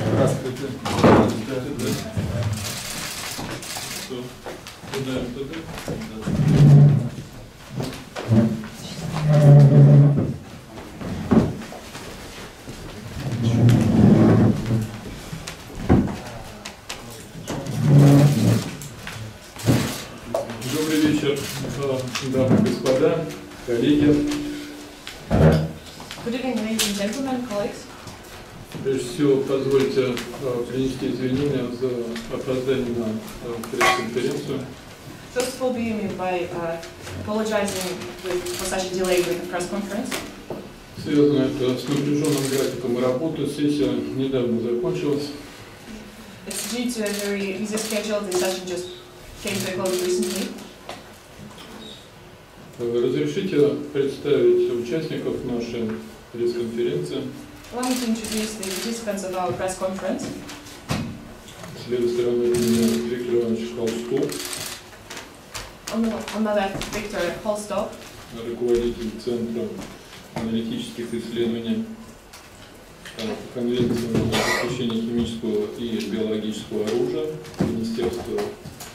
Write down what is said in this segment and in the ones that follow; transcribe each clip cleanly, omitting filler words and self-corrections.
Здравствуйте. Добрый вечер, дамы и господа, коллеги. Good evening, ladies and gentlemen, colleagues. Прежде всего, позвольте принести извинения за опоздание на пресс-конференцию. First of all, begin me by apologizing for such a delay with the press conference. Связано это с напряженным графиком работы. Сессия недавно закончилась. It's due to a very busy schedule. The session just came to a close recently. Разрешите представить участников нашей пресс-конференции. Allow me to introduce the participants of our press conference. С левой стороны меня Виктор Иванович Холстов, On the left, Victor Holstov, руководитель Центра аналитических исследований Конвенции о запрещении химического и биологического оружия Министерства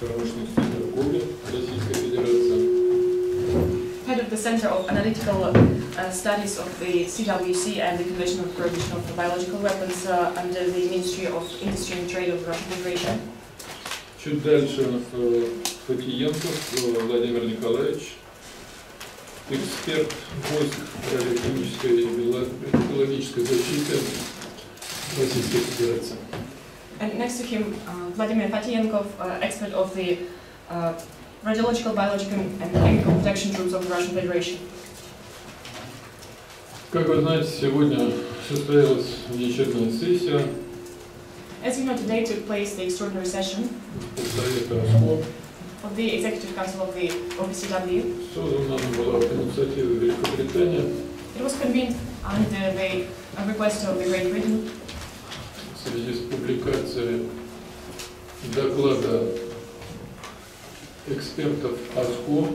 промышленности и торговли Российской Федерации. head of the Center of Analytical Studies of the CWC and the Convention of Prohibition of Biological Weapons under the Ministry of Industry and Trade of the Russian Federation. Чуть дальше Фатиенков Владимир Николаевич, эксперт войск радиохимической и биологической защиты Российской Федерации. And next to him, Vladimir Fatienkov, expert of the Radiological, Biological and Chemical Protection Troops of the Russian Federation. Как вы знаете, сегодня состоялась внеочередная сессия As you know, today took place the extraordinary session Совета ОЗХО. of the Executive Council of the OPCW. Создана она была по инициативе Великобритании It was convened under the request of the Great Britain в связи с публикацией доклада экспертов ОЗХО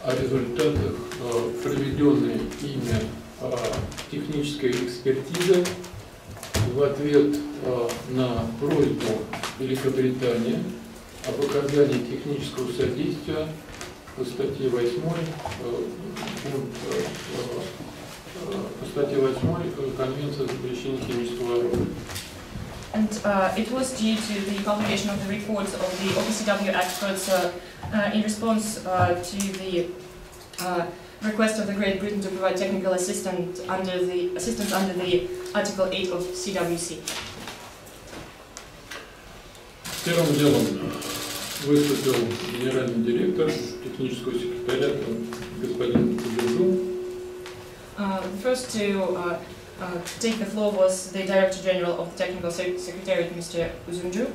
о результатах проведенной ими технической экспертизы в ответ на просьбу Великобритании об оказании технического содействия по статье 8 Конвенции о запрещении химического оружия. and it was due to the publication of the reports of the OPCW experts in response to the request of the Great Britain to provide technical assistance under the Article 8 of CWC. Первым делом выступил генеральный директор технического секретариата господин Кудряшов. First to take the floor was the Director General of the Technical Secretariat, Mr. Uzumju.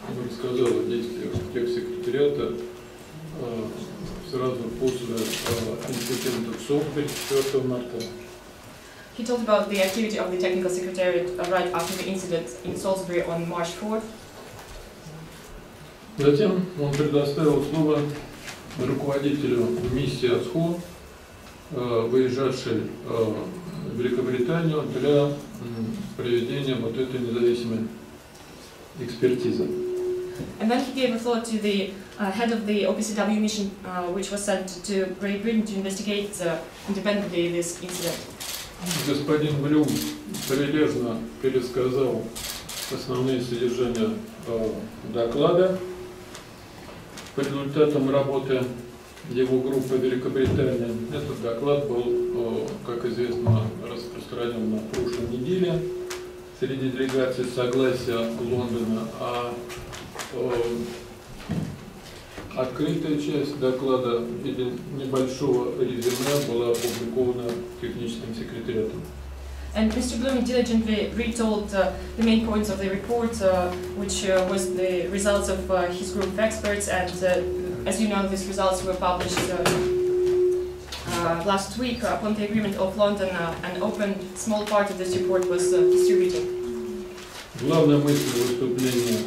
Он рассказал о действиях техсекретариата сразу после инцидента в Солсбери 4 марта. He talked about the activity of the Technical Secretariat right after the incident in Salisbury on March 4th. Затем он предоставил слово руководителю миссии ОЗХО, выезжавшей в Великобританию для проведения вот этой независимой экспертизы. And then he gave the floor to the head of the OPCW mission, which was sent to Great Britain to investigate independently this incident. Господин Блюм прилежно пересказал основные содержания доклада. По результатам работы его группы Великобритании этот доклад был, как известно, распространен на прошлой неделе среди делегаций согласия Лондона, а открытая часть доклада в виде небольшого резюме была опубликована техническим секретариатом. And Mr. Bloom diligently retold the main points of the report, which was the results of his group of experts. And as you know, these results were published last week upon the agreement of London. An open small part of this report was distributed. Главная мысль выступления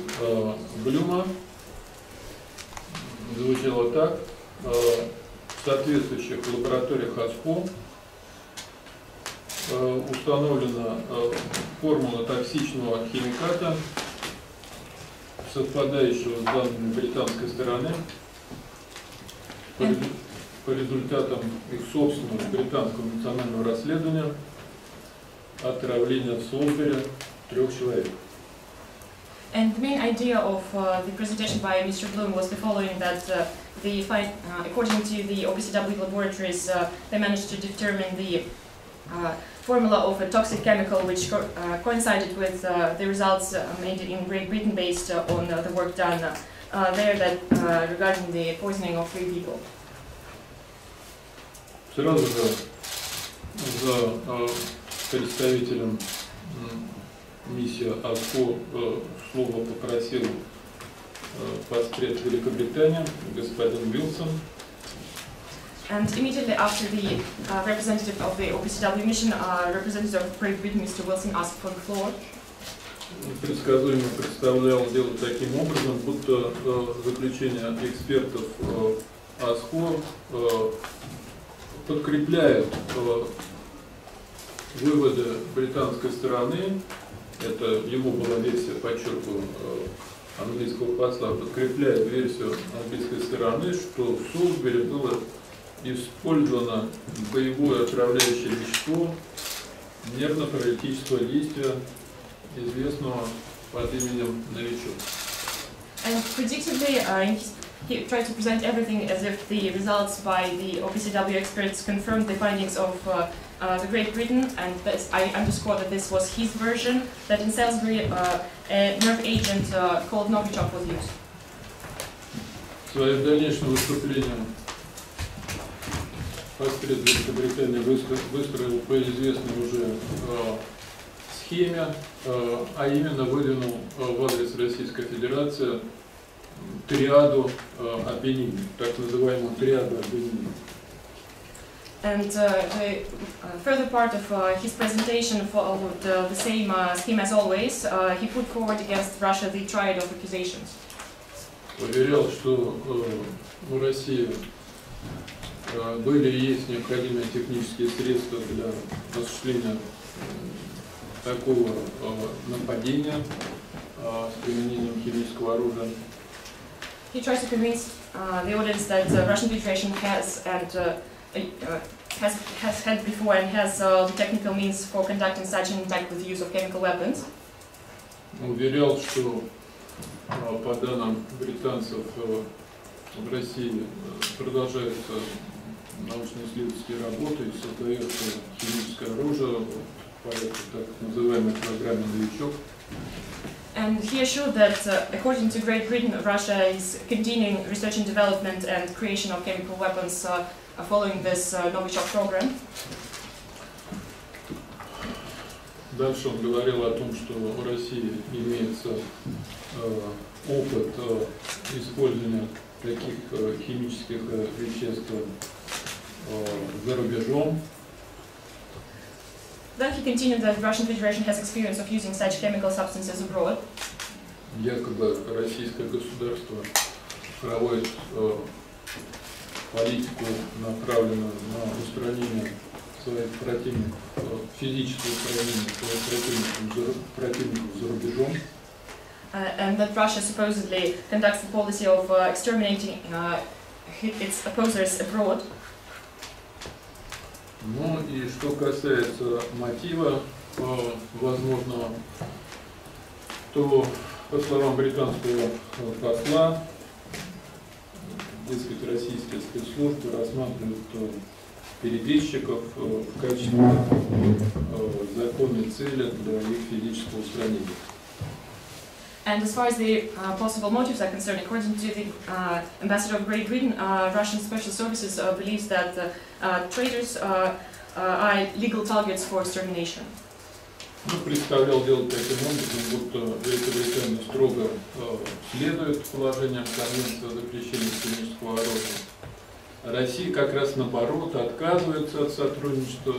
Блюма звучала так: в соответствующих лабораториях ОЗХО установлена формула токсичного химиката, совпадающего с данными британской стороны. По результатам их собственного британского национального расследования отравления в Солсбери 3 человек. And the main idea of the presentation by Mr. Bloom was the following: that according to the OPCW laboratories, they managed to determine the formula of a toxic chemical which coincided with the results made in Great Britain based on the work done there that regarding the poisoning of 3 people. Сразу же за представителем миссии ОЗХО слово попросил постред Великобритании, господин Уилсон. And immediately after the representative of the OPCW mission, representative of Great Britain, Mr. Wilson, asked for the floor. Предсказуемо представлял дело таким образом, будто заключение экспертов ОЗХО подкрепляют выводы британской стороны. Это ему была версия, подчеркиваю, английского посла, подкрепляет версию английской стороны, что в Солсбери было использовано боевое отравляющее вещество нервно-паралитического действия, известного под именем «Новичок». And predictably, he tried to present everything as if the results by the OPCW experts confirmed the findings of the Great Britain, and this, I underscore that this was his version, that in Salisbury a nerve agent called Novichok was used. В своем дальнейшем выступлении постред Великобритании выстроил по известной уже схеме, а именно выдвинул в адрес Российской Федерации триаду обвинений, так называемую триаду обвинений. And the further part of his presentation followed the same scheme as always. He put forward against Russia the triad of accusations. Уверял, что у России были и есть необходимые технические средства для осуществления такого нападения с применением химического оружия. He tries to convince the audience that the Russian Federation has had before and has the technical means for conducting such an attack with the use of chemical weapons. Уверял, что по данным британцев в России продолжаются научно-исследовательские работы и создается химическое оружие по этой так называемой программе «Новичок». And he assured that, according to Great Britain, Russia is continuing research and development and creation of chemical weapons following this Novichok program. Дальше он говорил о том, что в России имеется опыт использования таких химических веществ за рубежом. Then he continued that the Russian Federation has experience of using such chemical substances abroad. Якобы российское государство проводит политику, направленную на устранение своих противников, физическое устранение своих противников за рубежом. And that Russia supposedly conducts the policy of exterminating its opposers abroad. Ну и что касается мотива возможного, то, по словам британского посла, дескать, российские спецслужбы рассматривают перебежчиков в качестве законной цели для их физического устранения. And as far as the possible motives are concerned, according to the ambassador of Great Britain, Russian special services believes that traitors are legal targets for extermination. Ну, представлял дело таким образом, будто Великобритания строго следует положениям Конвенции о запрещении химического оружия. Россия как раз наоборот отказывается от сотрудничества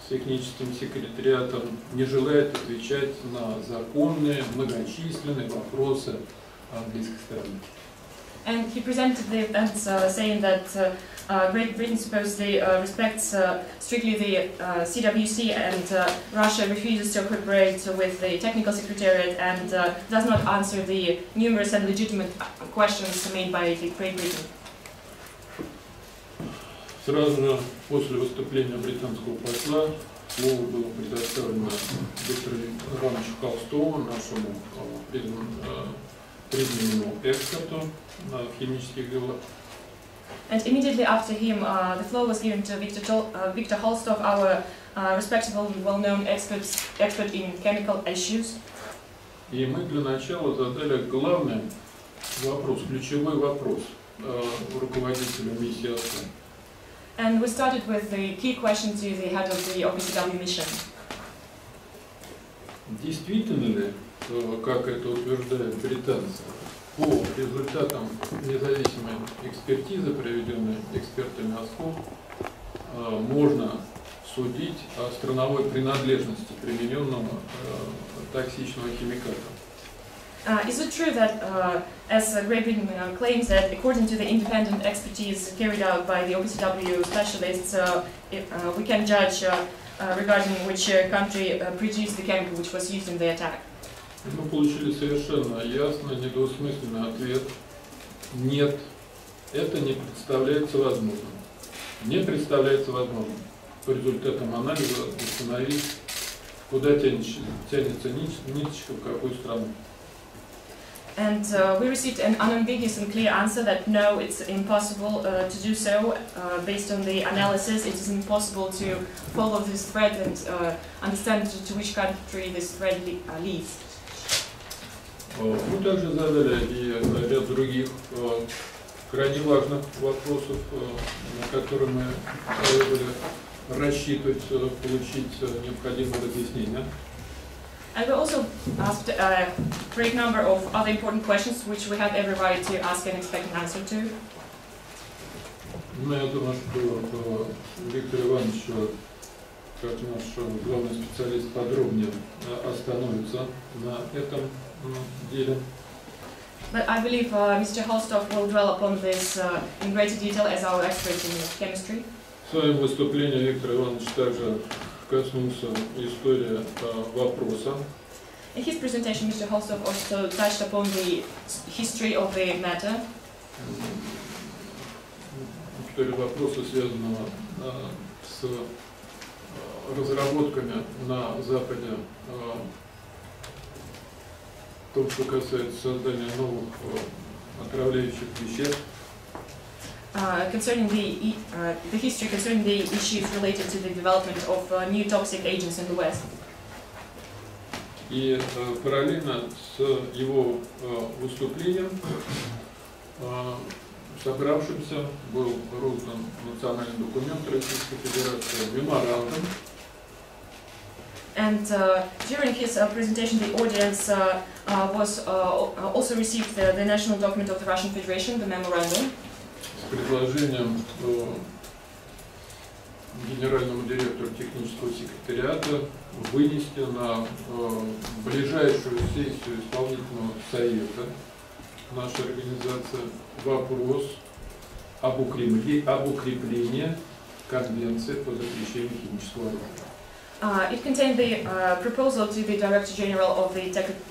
с техническим секретариатом, не желает отвечать на законные, многочисленные вопросы английской стороны. And he presented the events saying that Great Britain supposedly respects strictly the CWC, and Russia refuses to cooperate with the technical secretariat and does not answer the numerous and legitimate questions made by the Great Britain. Сразу же после выступления британского посла слово было предоставлено доктору Ивановичу Холстову, нашему признанному эксперту в химических делах. And immediately after him, the floor was given to Victor Holstov, our respectable and well-known expert in chemical issues. И мы для начала задали главный вопрос, ключевой вопрос руководителю миссии ОЗХО. And we started with the key question to the head of the OPCW mission. Действительно ли, как это утверждают британцы, по результатам независимой экспертизы, проведенной экспертами ОЗХО, можно судить о страновой принадлежности примененного токсичного химиката? Is it true that, as Great Britain claims that, according to the independent expertise carried out by the OPCW specialists, we can judge regarding which country produced the chemical which was used in the attack? Мы получили совершенно ясный, недвусмысленный ответ. Нет, это не представляется возможным. Не представляется возможным по результатам анализа установить, куда тянется ниточка, в какую страну. And we received an unambiguous and clear answer that no, it's impossible to do so. Based on the analysis, it is impossible to follow this thread and understand to which country this thread leads. Мы также задали и ряд других крайне важных вопросов, на которые мы должны рассчитывать получить необходимые разъяснения. And we also asked a great number of other important questions which we have every right to ask and expect an answer to. Я думаю, что Виктор Иванович, как наш главный специалист, подробнее остановится на этом деле. But I believe Mr. Holstov will dwell upon this in greater detail as our expert in chemistry. В своем выступлении Виктор Иванович также коснулся истории вопроса. In his presentation, Mr. Holstov also touched upon the history of the matter. История вопроса, связанного с разработками на Западе, в том, что касается создания новых отравляющих веществ. Concerning the history concerning the issues related to the development of new toxic agents in the West. И параллельно с его выступлением собравшимся был роздан национальный документ Российской Федерации, меморандум. And during his presentation, the audience was also received the national document of the Russian Federation, the memorandum. С предложением генеральному директору технического секретариата вынести на ближайшую сессию исполнительного совета нашей организации вопрос об укреплении Конвенции по запрещению химического оружия. It contained the proposal to the Director General of the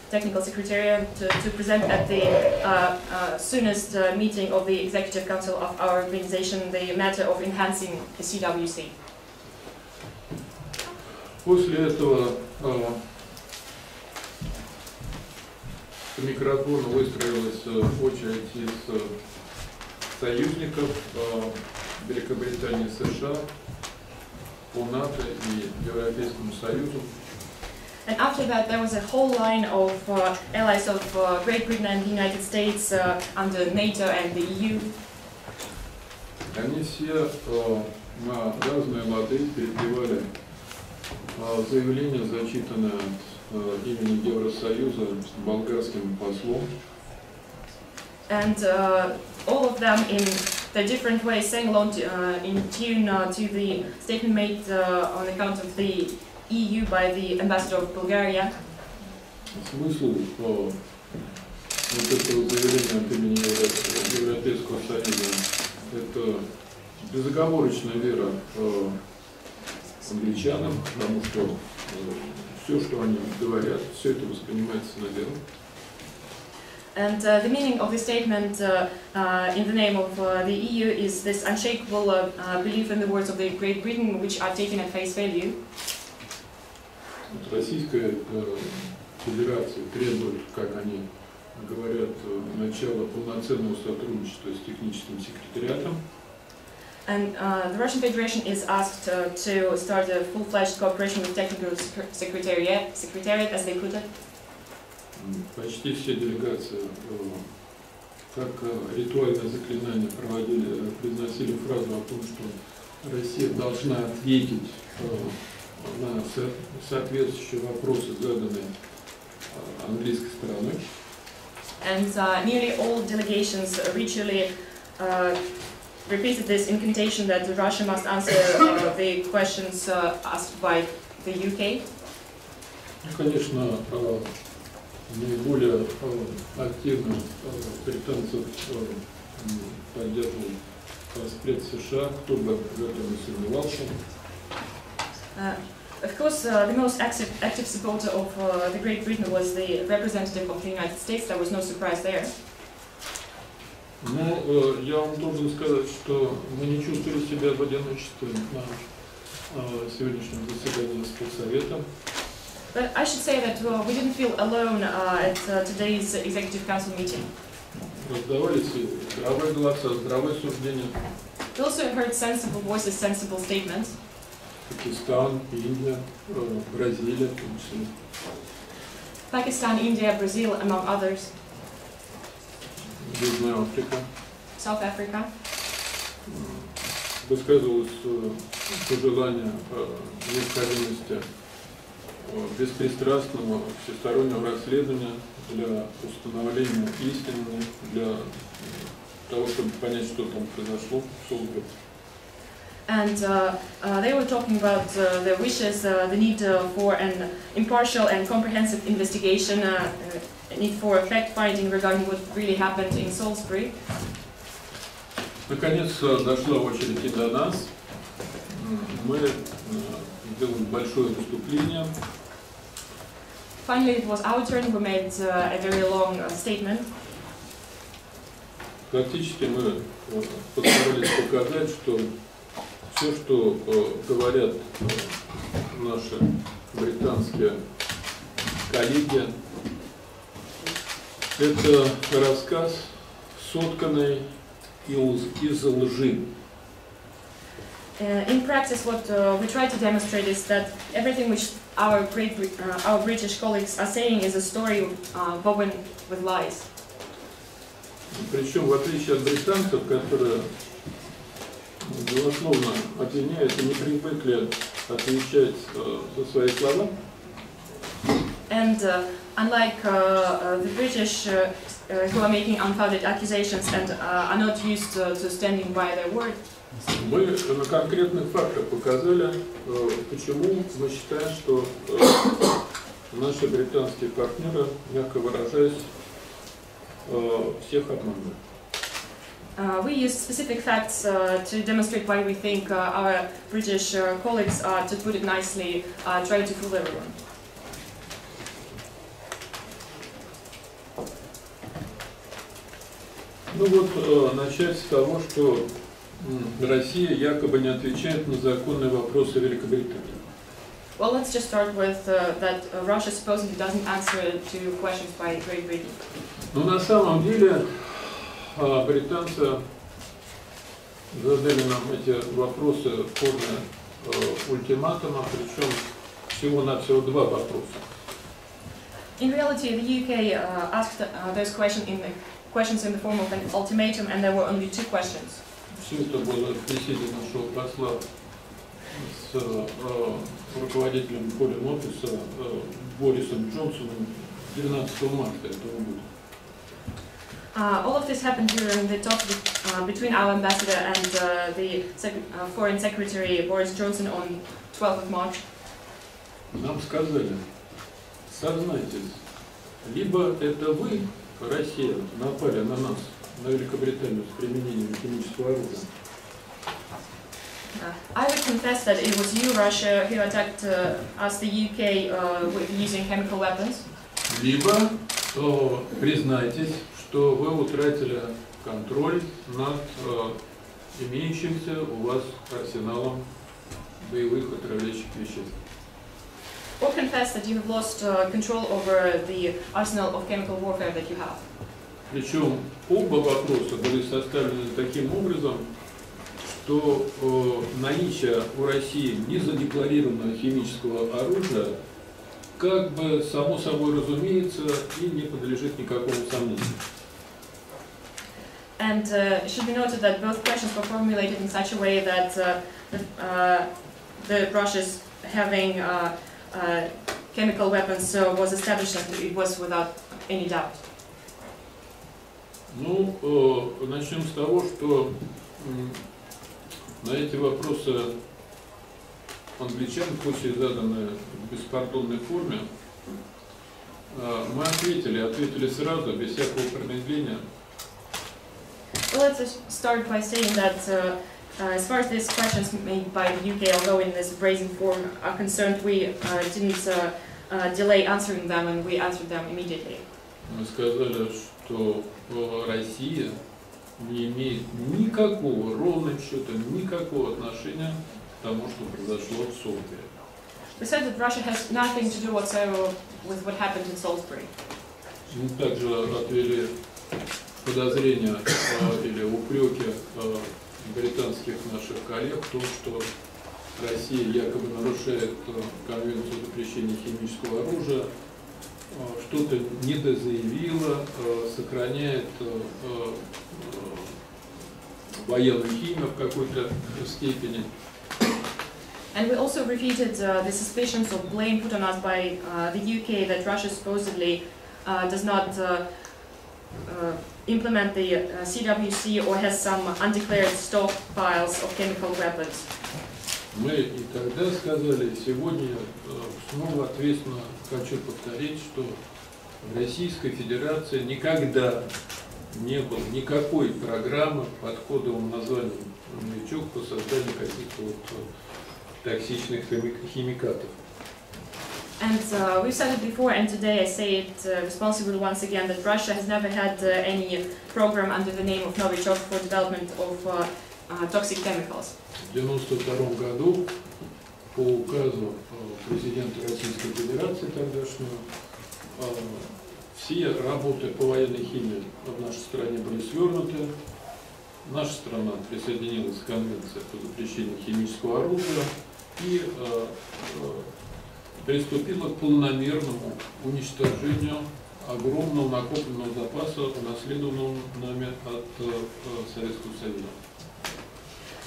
Technical Secretariat to present at the soonest meeting of the Executive Council of our organization the matter of enhancing the CWC. После этого к микрофону выстроилась очередь из союзников Великобритании, США, по НАТО и Европейскому Союзу. And after that, there was a whole line of allies of Great Britain and the United States under NATO and the EU. Они все на разные лады перепевали заявление, зачитанное от имени Евросоюза болгарским послом. And all of them in the different ways sang along in tune to the statement made on account of the EU by the ambassador of Bulgaria. Смысл вот этого заявления от имени Европейского Союза. Это безоговорочная вера англичанам, потому что все, что они говорят, все это воспринимается на веру. And the meaning of the statement in the name of the EU is this unshakable belief in the words of the Great Britain, which are taken at face value. Российская Федерация требует, как они говорят, начала полноценного сотрудничества с техническим секретариатом. And the Russian Federation is asked to start a full-fledged cooperation with technical secretariat, as they put it. Почти все делегации, как ритуальное заклинание, произносили фразу о том, что Россия должна ответить на соответствующие вопросы, заданные английской стороной. And nearly all delegations ritually repeated this incantation that Russia must answer the questions asked by the UK. Конечно, наиболее активно британцев поддерживал пресс США, кто бы в этом не сомневался. Of course, the most active supporter of the Great Britain was the representative of the United States. There was no surprise there. Но я вам должен сказать, что мы не чувствовали себя в одиночестве на сегодняшнем заседании исполсовета. But I should say that we didn't feel alone at today's Executive Council meeting. Раздавались здравые голоса, здравые суждения. We also heard sensible voices, sensible statements. Пакистан, Индия, Бразилия, в том числе. Pakistan, India, Brazil, among others. Южная Африка. South Africa. Высказывалось пожелание необходимости беспристрастного всестороннего расследования для установления истины, для того, чтобы понять, что там произошло в Солсбери. And they were talking about their wishes, the need for an impartial and comprehensive investigation, need for fact-finding regarding what really happened in Salisbury. Наконец дошла очередь и до нас. Мы сделали большое выступление. Finally, it was our turn. We made a very long statement. Практически мы постарались показать, что все, что говорят наши британские коллеги, это рассказ, сотканный из лжи. In practice, what we try to demonstrate is that everything which our British colleagues are saying is a story woven with lies. Причем, в отличие от британцев, которые голословно обвиняют и не привыкли отвечать за свои слова. And unlike the British who are making unfounded accusations and are not used to standing by their word, мы на конкретных фактах показали, почему мы считаем, что наши британские партнеры, мягко выражаясь, всех обманывают. We use specific facts to demonstrate why we think our British colleagues are, to put it nicely, trying to fool everyone. Ну вот, начать с того, что Россия якобы не отвечает на законные вопросы Великобритании. Well, let's just start with that Russia supposedly doesn't answer to questions by Great Britain. Но на самом деле британцы задали нам эти вопросы в форме ультиматума, причем всего-навсего два вопроса. In reality, the UK asked those questions in the form of an ultimatum, and there were only two questions. Все это было в беседе нашего посла с руководителем Foreign Office Борисом Джонсоном 12 марта этого года. All of this happened during the talk between our ambassador and the Foreign Secretary Boris Johnson on 12th of March. Нам сказали, сознайтесь, либо это вы Россия напали на нас, на Великобританию, с применением химического оружия? I would confess that it was you, Russia, who attacked us, the UK, with using chemical weapons. Либо признайтесь, что вы утратили контроль над имеющимся у вас арсеналом боевых отравляющих веществ. Or confess that you have lost control over the arsenal of chemical warfare that you have. Причем оба вопроса были составлены таким образом, что наличие у России незадекларированного химического оружия как бы само собой разумеется и не подлежит никакому сомнению. And it should be noted that both questions were formulated in such a way that the Russia's having chemical weapons was established and it was without any doubt. Ну, начнем с того, что на эти вопросы англичан, пусть и заданные в беспардонной форме, мы ответили сразу, без всякого промедления. Well, let's start by saying that as far as these questions made by the UK, although in this brazen form, are concerned, we didn't delay answering them and we answered them immediately. Мы сказали, что Россия не имеет никакого, ровным счетом, никакого отношения к тому, что произошло в Солсбери. We said that Russia has nothing to do whatsoever with what happened in Salisbury. Мы также отвели подозрения или упреки британских наших коллег в том, что Россия якобы нарушает Конвенцию о запрещении химического оружия, что-то недозаявила, сохраняет военную химию в какой-то степени. And we also refuted the suspicions of blame put on us by the UK that Russia supposedly does not implement the CWC or has some undeclared stockpiles of chemical weapons. Мы и тогда сказали, и сегодня снова ответственно хочу повторить, что в Российской Федерации никогда не было никакой программы под кодовым названием «Новичок» по созданию каких-то вот токсичных химикатов. And we've said it before, and today I say it responsibly once again, that Russia has never had any program under the name of Novichok for development of toxic chemicals. В 1992 году по указу президента Российской Федерации тогдашнего все работы по военной химии в нашей стране были свернуты. Наша страна присоединилась к Конвенции по запрещению химического оружия и приступила к полномерному уничтожению огромного накопленного запаса, унаследованного нами от Советского Союза.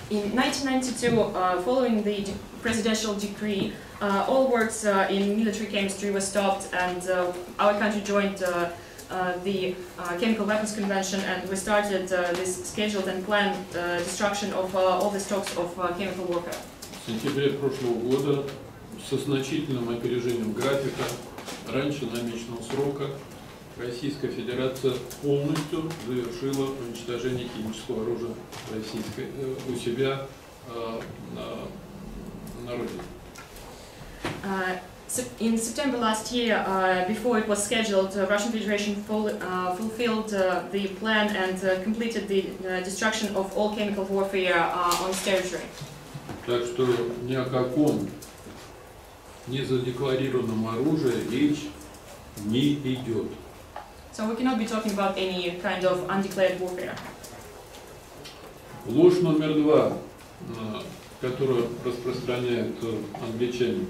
In 1992, following the presidential decree, all works in military chemistry were stopped, and our country joined the Chemical Weapons Convention, and we started this scheduled and planned destruction of all the stocks of chemical warfare. В сентябре прошлого года со значительным опережением графика, раньше намеченного срока, Российская Федерация полностью завершила уничтожение химического оружия у себя на родине. In September last year, before it was scheduled, the Russian Federation fulfilled the plan and completed the destruction of all chemical warfare on its territory. Так что ни о каком незадекларированном оружии речь не идет. So we cannot be talking about any kind of undeclared warfare. Ложь номер два, которую распространяют англичане.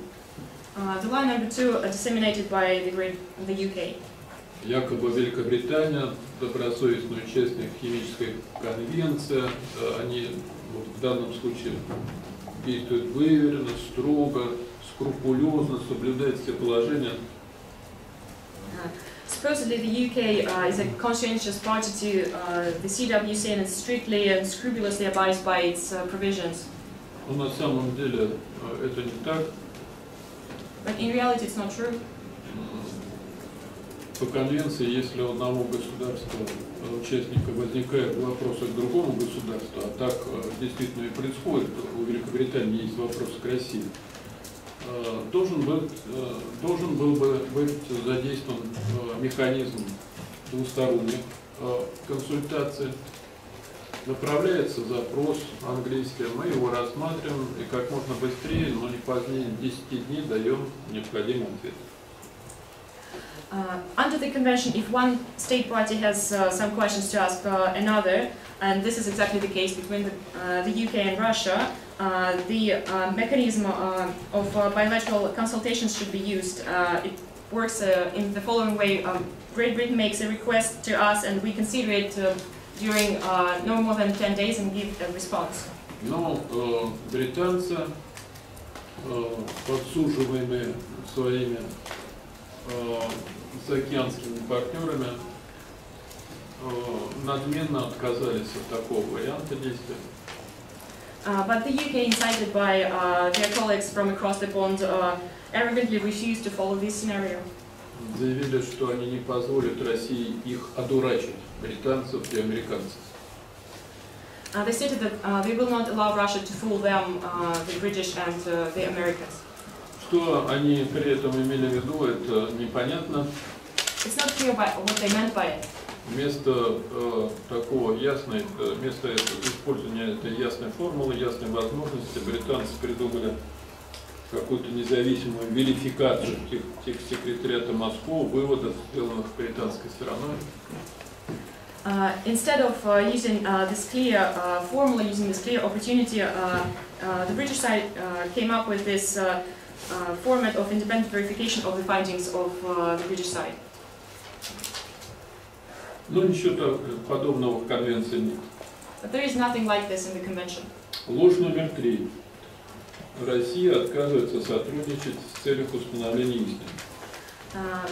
The lie number two, disseminated by the UK. Якобы Великобритания добросовестный участник химической конвенции, они вот в данном случае действуют выверенно, строго, скрупулезно, соблюдают все положения. Supposedly the UK is a conscientious party to the CWC and strictly and scrupulously abides by its provisions. Но на самом деле это не так. But in reality it's not true. По конвенции, если у одного государства, участника, возникают вопросы к другому государству, а так действительно и происходит, у Великобритании есть вопросы к России, должен был бы быть задействован механизм двусторонних консультаций. Направляется запрос английский, мы его рассматриваем и как можно быстрее, но не позднее 10 дней даем необходимый ответ. Under the convention, if one state party has some questions to ask another, and this is exactly the case between the UK and Russia, the mechanism of bilateral consultations should be used. It works in the following way. Great Britain makes a request to us and we consider it during no more than 10 days and give a response. Но британцы, подсуживаемые своими заокеанскими партнерами, надменно отказались от такого варианта действия. But the UK, incited by their colleagues from across the pond, arrogantly refused to follow this scenario. Заявили, что они не позволят России их одурачить, британцев и американцев. They stated that they will not allow Russia to fool them, the British and the Americans. Что они при этом имели в виду, это непонятно. It's not clear what they meant by it. Вместо вместо использования этой ясной формулы, ясной возможности, британцы придумали какую-то независимую верификацию тех секретариата Москвы, выводов, сделанных британской стороной. Instead of using this clear formula, using this clear opportunity, the British side came up with this format of independent verification of the findings of the British side. Но ничего подобного в конвенции нет. But there is nothing like this in the convention. Ложь номер 3. Россия отказывается сотрудничать в целях установления истины.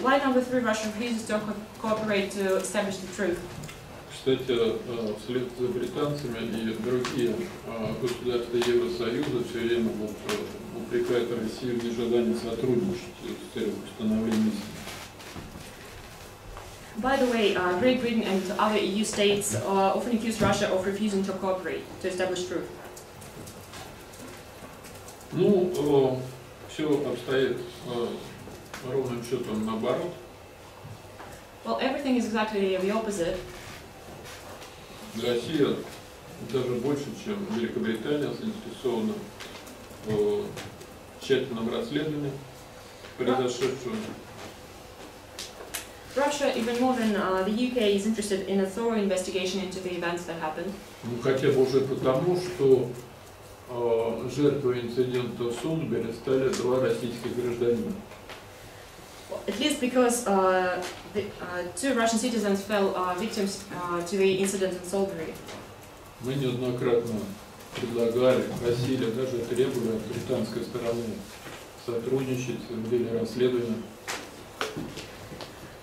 Lie number 3. Russia refuses to cooperate to establish the truth. Кстати, вслед за британцами и другие государства Евросоюза все время упрекают Россию в нежелании сотрудничать в целях установления истины. By the way, Great Britain and other EU states often accuse Russia of refusing to cooperate to establish truth. Ну, все обстоит ровным счетом наоборот. Well, everything is exactly the opposite. Россия даже больше, чем Великобритания, заинтересована в тщательном расследовании произошедшего. Russia, even more than the UK, is interested in a thorough investigation into the events that happened. Ну, хотя бы уже потому, что жертвой инцидента в Сулбере стали 2 российских гражданина. At least because 2 Russian citizens fell victims to the incident in Salisbury. Мы неоднократно предлагали, просили, даже требовали от британской стороны сотрудничать в деле расследования.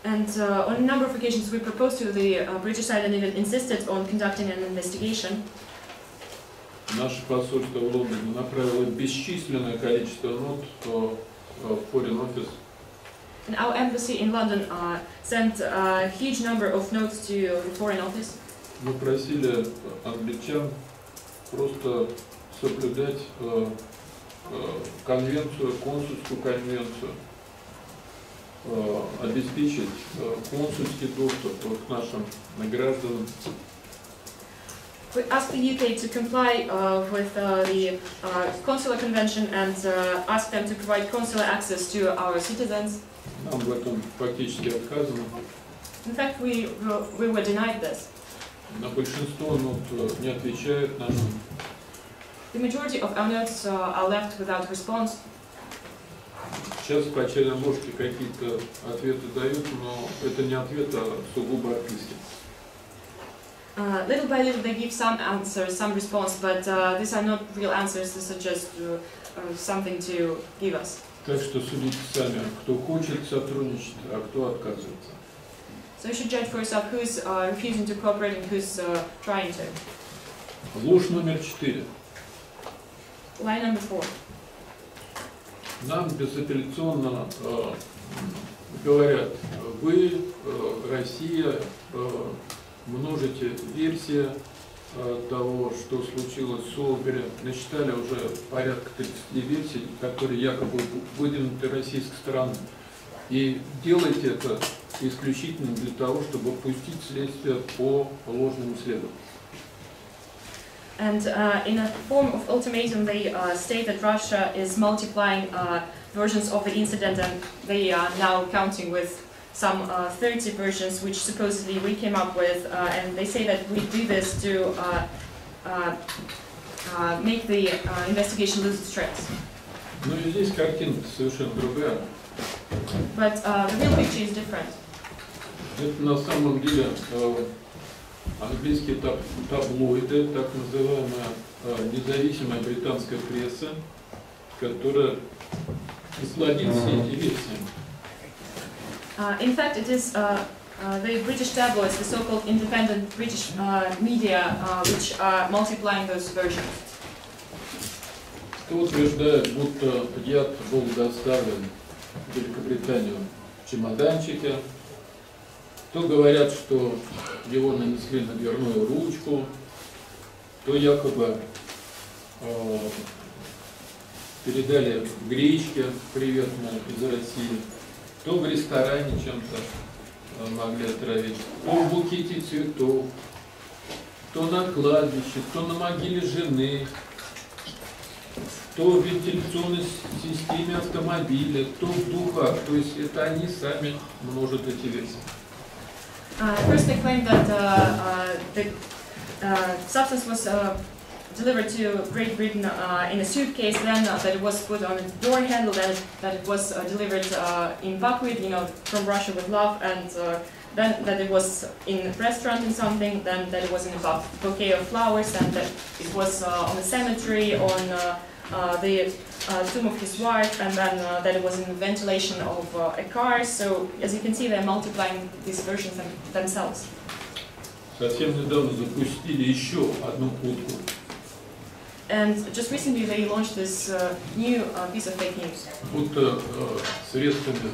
And on a number of occasions we proposed to the British side and even insisted on conducting an investigation. Наше посольство в Лондоне направило бесчисленное количество нот в Foreign Office. And our embassy in London sent a huge number of notes to the Foreign Office. Мы просили англичан просто соблюдать конвенцию, консульскую конвенцию, обеспечить консульский доступ к нашим гражданам. We asked the UK to comply with the consular convention and asked them to provide consular access to our citizens. Нам в этом фактически отказано. In fact, we were denied this. На большинство нот не отвечают нам. The majority of our notes are left without response. Сейчас по чайной ложке какие-то ответы дают, но это не ответ, а сугубо отписки. Little by little they give some answers, some response, but these are not real answers, these are just something to give us. Так что судите сами, кто хочет сотрудничать, а кто отказывается. So you should judge for yourself who's refusing to cooperate and who's trying to. Ложь номер 4. Line number 4. Нам безапелляционно говорят, вы, Россия, множите версии того, что случилось в Солсбери, насчитали уже порядка 30 версий, которые якобы выдвинуты российской стороны. И делайте это исключительно для того, чтобы пустить следствие по ложному следу. And in a form of ultimatum, they state that Russia is multiplying versions of the incident, and they are now counting with some 30 versions, which supposedly we came up with, and they say that we do this to make the investigation lose its threads. Ну и здесь картинка совершенно другая. But the real picture is different. Это на самом деле английские таблоиды, так называемая независимая британская пресса, которая плодит все эти версии. In fact, it is the British tabloids, the so-called independent British media, which are multiplying those versions. Кто утверждает, будто яд был доставлен в Великобританию в чемоданчике, то говорят, что его нанесли на дверную ручку, то якобы передали в гречке, привет, мол, из России, то в ресторане чем-то могли отравить, то в букете цветов, то на кладбище, то на могиле жены, то в вентиляционной системе автомобиля, то в духах. То есть это они сами множат эти версии. First, they claimed that the substance was delivered to Great Britain in a suitcase, then that it was put on a door handle, then that it was delivered in buckwheat, from Russia with love, and then that it was in a restaurant in something, then that it was in a bouquet of flowers, and that it was on a cemetery, on the tomb of his wife, and then that it was in the ventilation of a car. So, as you can see, they're multiplying these versions themselves. Совсем недавно запустили еще одну утку. And just recently they launched this new piece of fake news. Будто средствами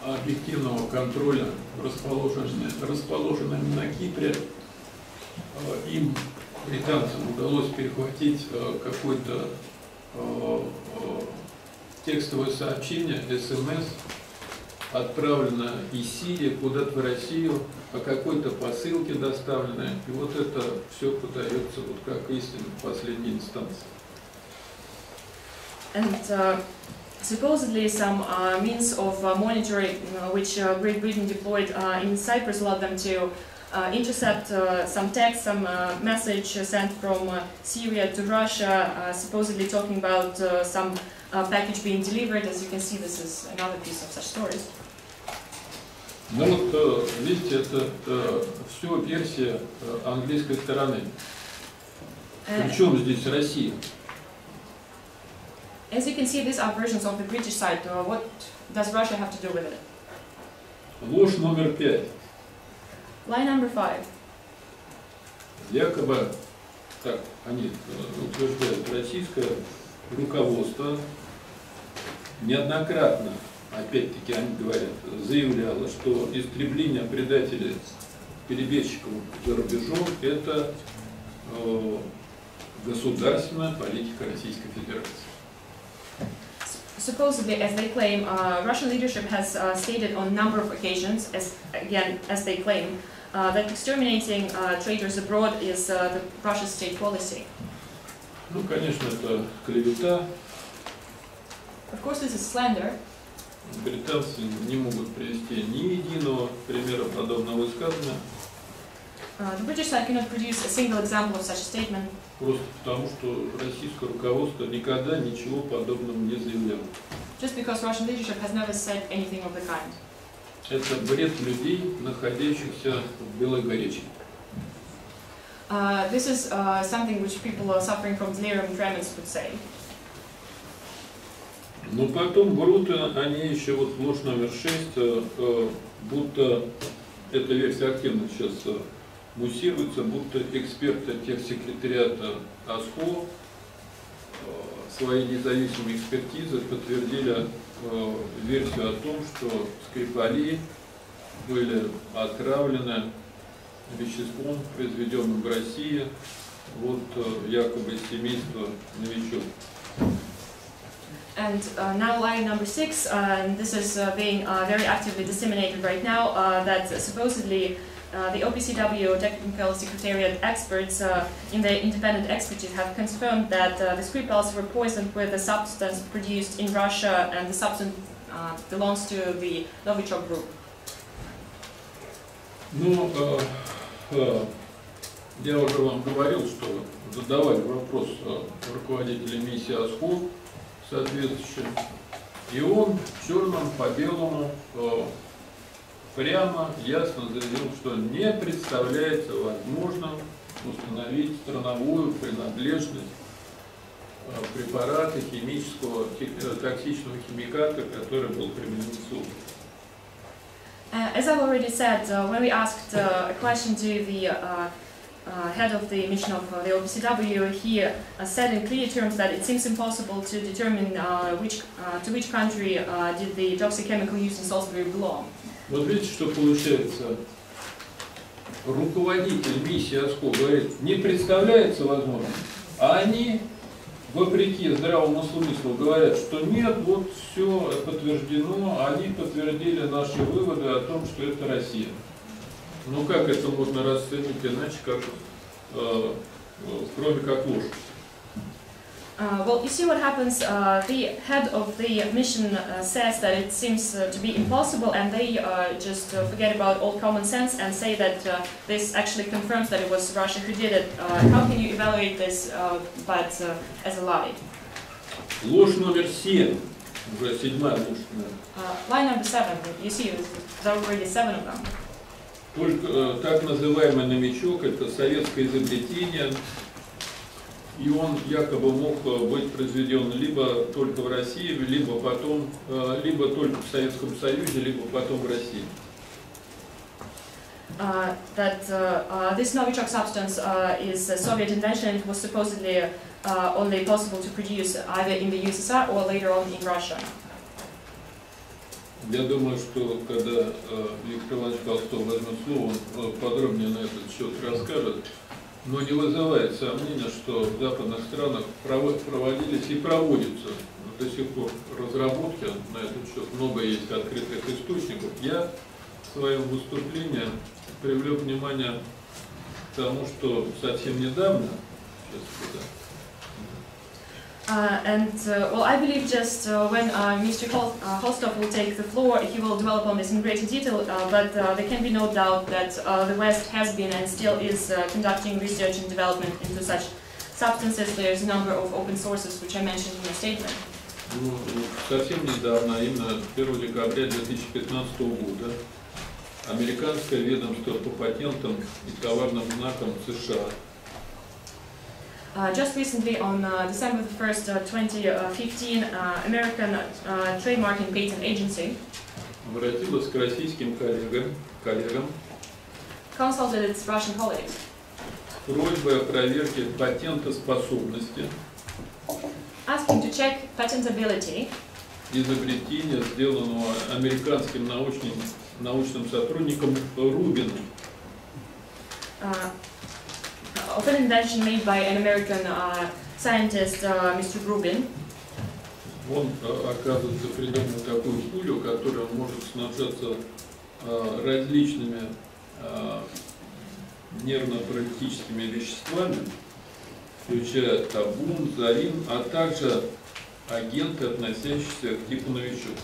объективного контроля, расположенными на Кипре, им, британцам, удалось перехватить какое-то текстовое сообщение, СМС, отправленное из Сирии куда-то в Россию, по какой-то посылке доставленное. И вот это все подается вот как истина в последней инстанции. And supposedly some means of monitoring which Great Britain deployed in Cyprus allowed them to intercept some text, some message sent from Syria to Russia, supposedly talking about some package being delivered. As you can see, this is another piece of such stories. Ну вот, видите, это все версия английской стороны. Причем здесь Россия? As you can see, these are versions of the British side. What does Russia have to do with it? Ложь номер 5. Line number 5. Якобы, так они утверждают, российское руководство неоднократно, опять-таки они говорят, заявляло, что истребление предателей, перебежчиков за рубежом – это государственная политика Российской Федерации. Supposedly, as they claim, Russian leadership has stated on a number of occasions, as they claim, that exterminating traitors abroad is Russia's state policy. Ну, конечно, это клевета. Of course, this is slander. Британцы не могут привести ни единого примера подобного высказывания. The British side cannot produce a single example of such a statement. Просто потому, что российское руководство никогда ничего подобного не заявляло. Just because Russian leadership has never said anything of the kind. Это бред людей, находящихся в Белогоречи. This is something which people suffering from delirium tremens would say. Но потом врут они еще вот ложь номер 6, будто эта версия активно сейчас муссируется, будто эксперты техсекретариата ОЗХО своей независимой экспертизы подтвердили версию о том, что Скрипали были отравлены веществом, произведенным в России, вот якобы семейство новичок. And now line number 6, this is being very actively disseminated right now, that supposedly the OPCW Technical Secretariat experts in the independent expertise have confirmed that the Skripals were poisoned with a substance produced in Russia, and the substance belongs to the Novichok group. Ну, я уже вам говорил, что задавали вопрос руководителя миссии ОЗХО соответствующим, и он черным по белому прямо, ясно заявил, что не представляется возможным установить страновую принадлежность препарата химического, токсичного химиката, который был применен в СУ. As I've already said, when we asked a question to the head of the mission of the OPCW, he said in clear terms that it seems impossible to determine to which country did the toxic chemical used in Salisbury belong. Вот видите, что получается. Руководитель миссии ОЗХО говорит, не представляется возможным, а они, вопреки здравому смыслу, говорят, что нет, вот все подтверждено, они подтвердили наши выводы о том, что это Россия. Ну как это можно расценить иначе, как, кроме как ложь? Well, you see what happens, the head of the mission says that it seems to be impossible, and they just forget about all common sense and say that this actually confirms that it was Russia who did it. How can you evaluate this but as a lie? Ложь номер 7, уже 7-я ложь. Line number 7, you see, there are already 7 of them. Только так называемый новичок, это советское изобретение, и он якобы мог быть произведен либо только в России, либо потом, либо только в Советском Союзе, либо потом в России. That this Novichok substance is a Soviet invention, and it was supposedly only possible to produce either in the USSR or later on in Russia. Я думаю, что когда Виктор Иванович Толстой возьмет слово, он подробнее на этот счет расскажет, но не вызывает сомнения, что в западных странах проводились и проводятся до сих пор разработки на этот счет. Много есть открытых источников. Я в своем выступлении привлек внимание к тому, что совсем недавно, well, I believe just when Mr. Holstov will take the floor, he will develop on this in greater detail, but there can be no doubt that the West has been and still is conducting research and development into such substances. There's a number of open sources which I mentioned in my statement. Ну, совсем недавно, именно 1 декабря 2015 года, американское ведомство по патентам и товарным знакам США just recently, on December 1st, 2015, American Trademark and Patent Agency обратилась к российским коллегам consulted its Russian colleagues с просьбой о проверке патентоспособности asking to check patentability изобретения, сделанного американским научным сотрудником Рубином. Of an invention made by an American scientist, Mr. Rubin. Он, оказывается, придумал такую пулю, которая может снабжаться различными нервно-паралитическими веществами, включая табун, зарин, а также агенты, относящиеся к типу новичок.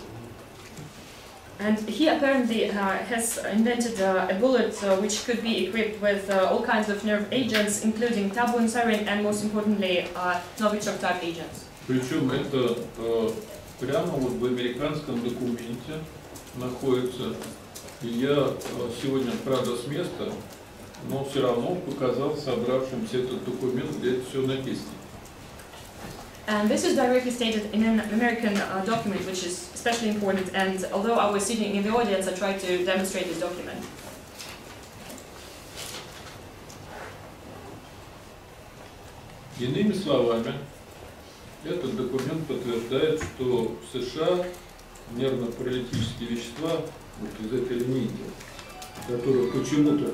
And he apparently has invented a bullet which could be equipped with all kinds of nerve agents, including tabun, sarin, and most importantly, Novichok type agents. Причем это прямо вот в американском документе находится. И я сегодня, правда, с места, но все равно показал собравшимся этот документ, где это все написано. And this is directly stated in an American document, which is especially important. And although I was sitting in the audience, I tried to demonstrate this document. Иными словами, Этот документ подтверждает, что в США нервно-паралитические вещества вот из этой линейки, которую почему-то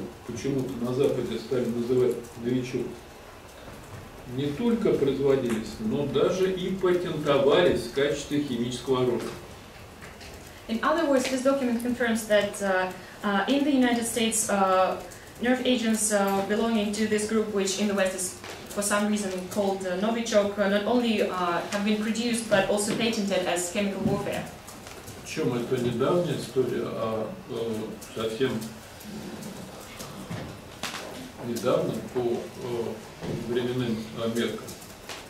на Западе стали называть новичок, не только производились, но даже и патентовались в качестве химического оружия. In other words, this document confirms that in the United States, nerve agents belonging to this group, which in the West is for some reason called Novichok, not only have been produced but also patented as chemical warfare. Причем это недавняя история, а совсем недавно по временным меркам,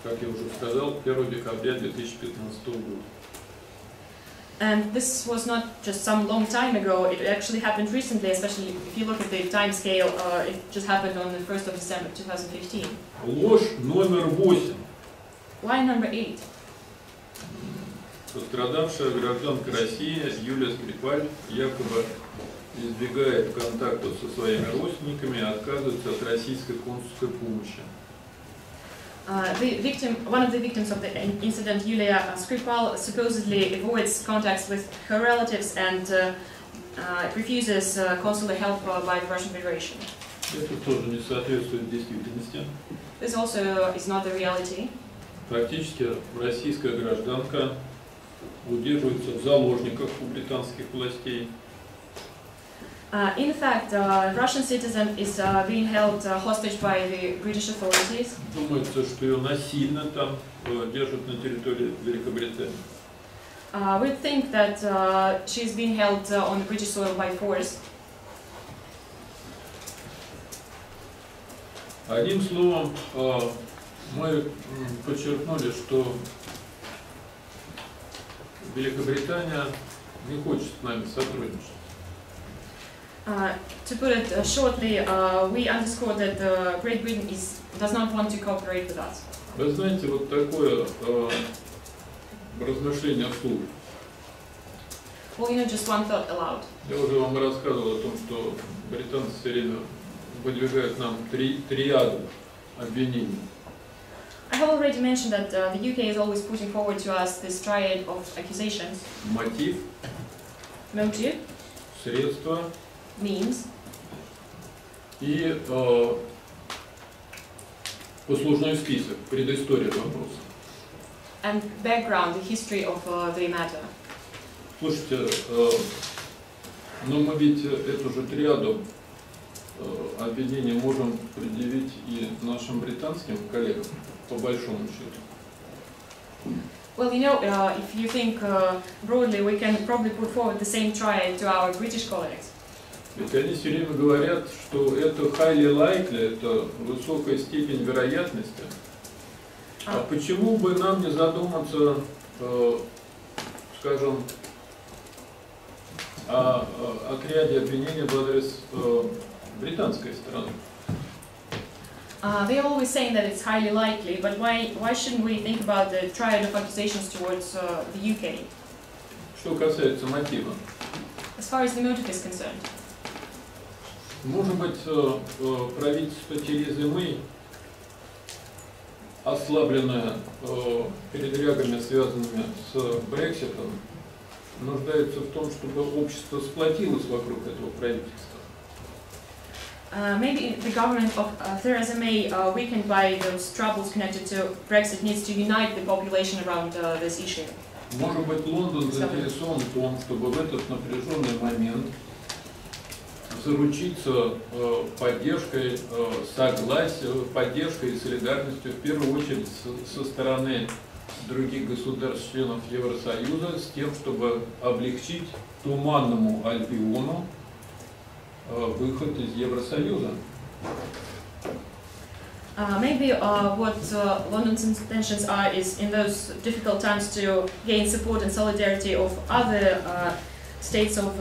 как я уже сказал, 1 декабря 2015 года. And this was not just some long time ago, it actually happened recently, especially if you look at the time scale, it just happened on the 1st of December 2015. Ложь номер 8. Lie number 8. Пострадавшая гражданка России Юлия Скрипаль якобы избегает контакта со своими родственниками и отказывается от российской консульской помощи. One of the victims of the incident, Yulia Skripal, supposedly avoids contacts with her relatives and refuses consular help by the Russian Federation. Это тоже не соответствует действительности. This also is not the reality. Практически российская гражданка удерживается в заложниках у британских властей. In fact, Russian citizen is being held hostage by the British authorities. Думается, что ее насильно там держат на территории Великобритании. We think that she is being held on the British soil by force. Одним словом, мы подчеркнули, что Великобритания не хочет с нами сотрудничать. To put it shortly, we underscored that Great Britain does not want to cooperate with us. Вы знаете, вот такое размышление вслух. Well, you know, just one thought aloud. Я уже вам рассказывал о том, что британцы все время выдвигают нам триаду обвинений. I have already mentioned that the UK is always putting forward to us this triad of accusations. Мотив, Motive, средства means, и послужной список, предыстория вопроса. and background, the history of the matter. Слушайте, но мы ведь эту же триаду обвинений можем предъявить и нашим британским коллегам, по большому счету. Well, you know, if you think broadly, we can probably put forward the same triad to our British colleagues. Ведь они все время говорят, что это highly likely, это высокая степень вероятности. А почему бы нам не задуматься, скажем, о ряде обвинений в адрес британской стороны? They're always saying that it's highly likely, but why shouldn't we think about the triad of accusations towards the UK? Что касается мотива. As far as the motive is concerned. Может быть, правительство Терезы Мэй, ослабленное передрягами, связанными с Брекситом, нуждается в том, чтобы общество сплотилось вокруг этого правительства. Maybe the government of Theresa May, weakened by those troubles connected to Brexit, needs to unite the population around this issue. Может быть, Лондон заинтересован в том, чтобы в этот напряженный момент заручиться поддержкой, согласием, поддержкой и солидарностью, в первую очередь, со стороны других государств-членов Евросоюза, с тем, чтобы облегчить туманному Альбиону выход из Евросоюза. Maybe what London's intentions are is in those difficult times to gain support and solidarity of other states of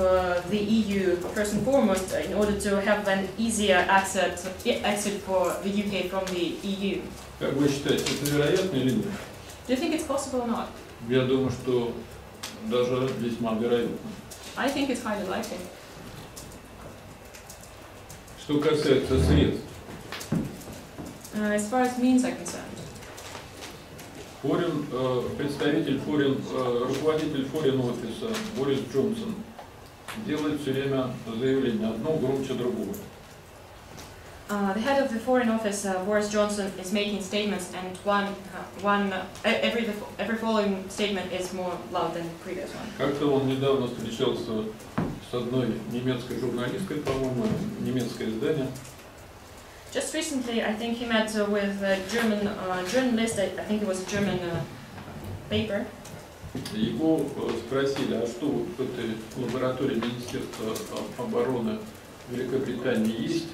the EU, first and foremost, in order to have an easier exit for the UK from the EU. Как вы считаете, это вероятно или нет? Do you think it's possible or not? Я думаю, что даже весьма вероятно. I think it's highly likely. Что касается средств. As far as means are concerned. Руководитель форин-офиса Борис Джонсон делает все время заявление, одно громче другого. The head of the Foreign Office, Boris Johnson, is making statements, and every following statement is more loud than the previous one. Как-то он недавно встречался с одной немецкой журналисткой, по-моему, немецкое издание. Just recently, I think he met with a German journalist. I think it was a German paper. Его спросили, а что вот в этой лаборатории Министерства обороны Великобритании есть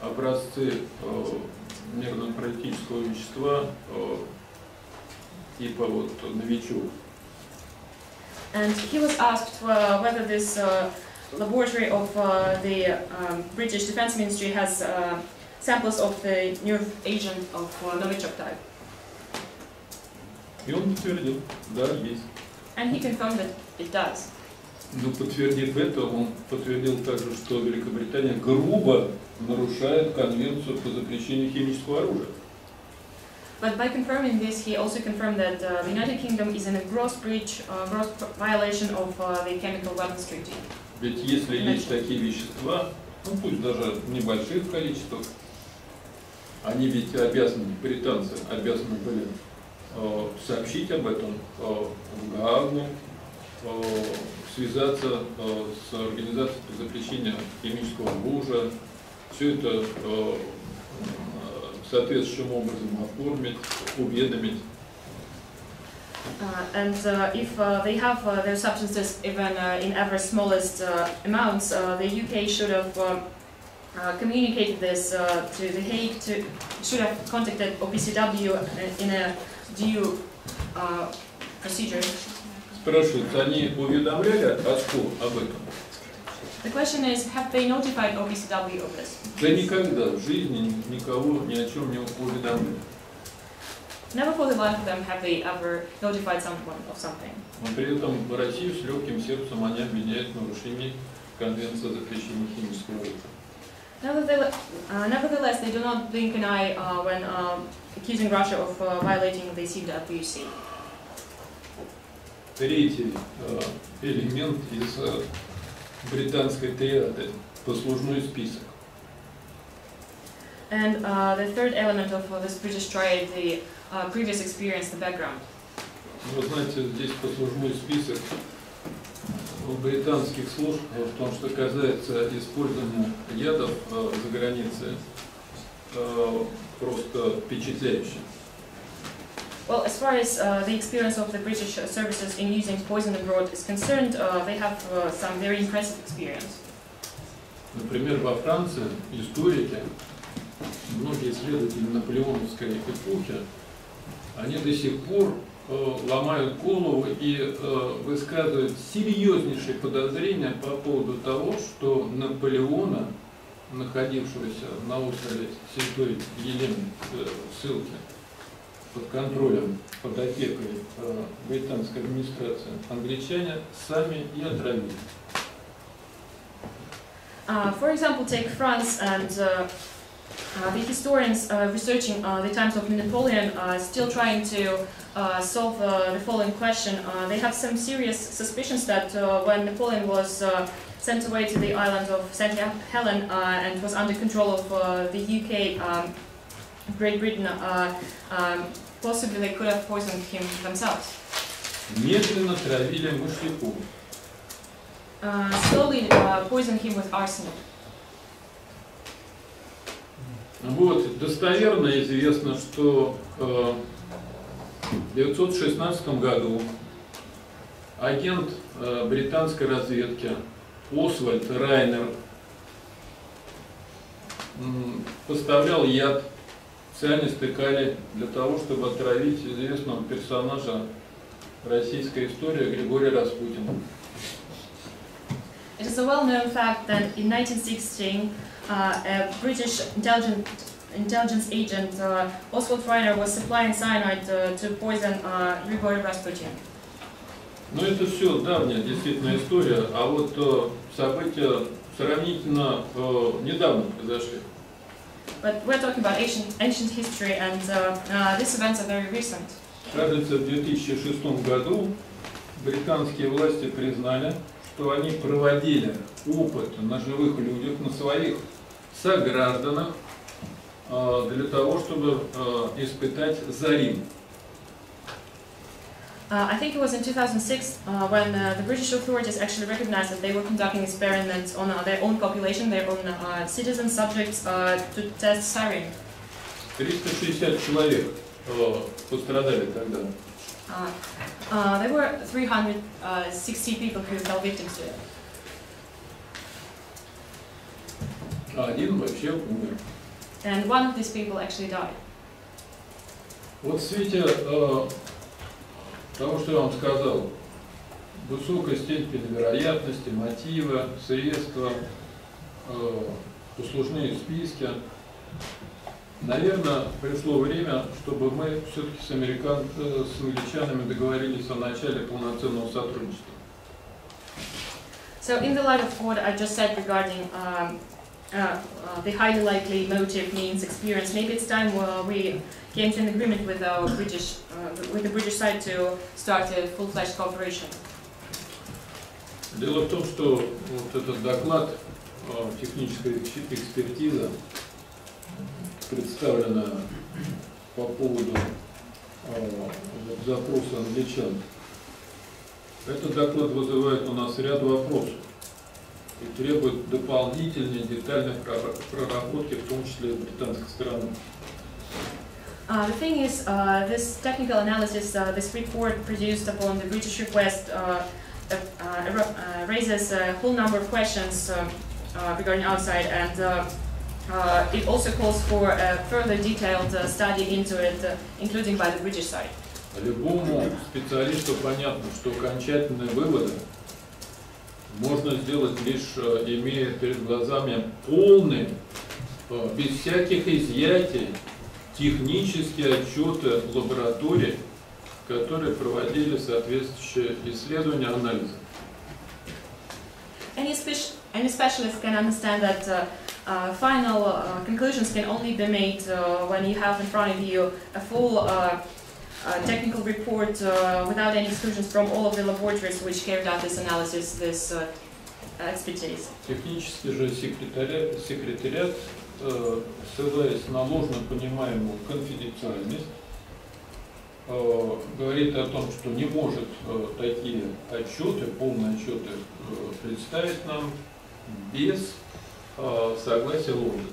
образцы нервно-паралитического вещества типа вот новичок. And he was asked whether this laboratory of the British Defence Ministry has samples of the nerve agent of novichok type. И он подтвердил, да, есть. And he confirmed that it does. Но подтвердив это, он подтвердил также, что Великобритания грубо нарушает Конвенцию по запрещению химического оружия. But by confirming this, he also confirmed that the United Kingdom is in a gross breach, gross violation of the Chemical Weapons Treaty. Ведь если есть такие вещества, ну пусть даже в небольших количествах, они ведь обязаны, британцы обязаны были сообщить об этом в Гаагу, связаться с Организацией по запрещению химического оружия, все это соответствующим образом оформить, уведомить. And if they have their substances even in ever smallest amounts, the UK should have communicated this to The Hague, should have contacted OPCW in a due procedure. Спрашивается, они уведомляли ОЗХО об этом? The question is, have they notified OPCW of this? Да никогда в жизни никого ни о чем не уведомляли. Never for the life of them have they ever notified someone of something. Но при этом Россию с легким сердцем они обвиняют в нарушении Конвенции о запрещении химического оружия. Nevertheless, they do not blink an eye when accusing Russia of violating the CWC. Третий элемент из британской триады – послужной список. And the third element of this British triad, the previous experience, the background. Вы знаете, здесь послужной список у британских служб, в том, что касается использования ядов за границей, просто впечатляющий. Well, as far as the experience of the British services in using poison abroad is concerned, they have some very impressive experience. Например, во Франции историки, многие исследователи наполеоновской эпохи, они до сих пор ломают голову и высказывают серьезнейшие подозрения по поводу того, что Наполеона, находившегося на острове Святой Елены в ссылке, под контролем, под опекой британской администрации, англичане сами и отравили. For example, take France, and the historians researching the times of Napoleon still trying to solve the following question. They have some serious suspicions that when Napoleon was sent away to the island of St. Helen and was under control of the UK, Great Britain, possibly they could have poisoned him themselves. Медленно травили мышьяком. Slowly poisoned him with arsenic. Вот, достоверно известно, что в 1916 году агент британской разведки Освальд Райнер поставлял яд цианистый калий для того, чтобы отравить известного персонажа российской истории Григория Распутина. It is a well-known fact that in 1916, a British intelligence agent, Oswald Reiner, was supplying cyanide to poison Grigori Rasputin. Ну, это все давняя действительно история, а вот события сравнительно недавно произошли. But we're talking about ancient history, and these events are very recent. Кажется, в 2006 году британские власти признали, что они проводили опыт на живых людях, на своих согражданах, для того, чтобы испытать зарим. I think it was in 2006 when the British authorities actually recognized that they were conducting experiments on their own population, their own citizen subjects, to test sarin. 360 человек пострадали тогда. There were 360 people who fell victims to it. Один вообще умер. And one of these people actually died. Вот в свете того, что я вам сказал, высокой степени вероятности, мотива, средства, послужные списки, наверное, пришло время, чтобы мы все-таки с англичанами договорились о начале полноценного сотрудничества. So, in the light of what I just said regarding the highly likely motive, means, experience, maybe it's time we came to an agreement with our with the British side to start a full-fledged cooperation. Дело в том, что вот этот доклад, техническая экспертиза, представлена по поводу запроса англичан. Этот доклад вызывает у нас ряд вопросов и требует дополнительной детальной проработки, в том числе британской стороны. The thing is, this technical analysis, this report produced upon the British request, raises a whole number of questions regarding our side, and it also calls for a further detailed study into it, including by the British side. Любому специалисту понятно, что окончательные выводы можно сделать лишь имея перед глазами полные, без всяких изъятий, технические отчеты лабораторий, которые проводили соответствующие исследования, анализы. Any specialist can understand that final conclusions can only be made when you have in front of you a full technical report without any exclusions from all of the laboratories which carried out this analysis, this expertise. Технический же секретариат, ссылаясь на ложно понимаемую конфиденциальность, говорит о том, что не может такие отчеты, полные отчеты представить нам без согласия Лондона.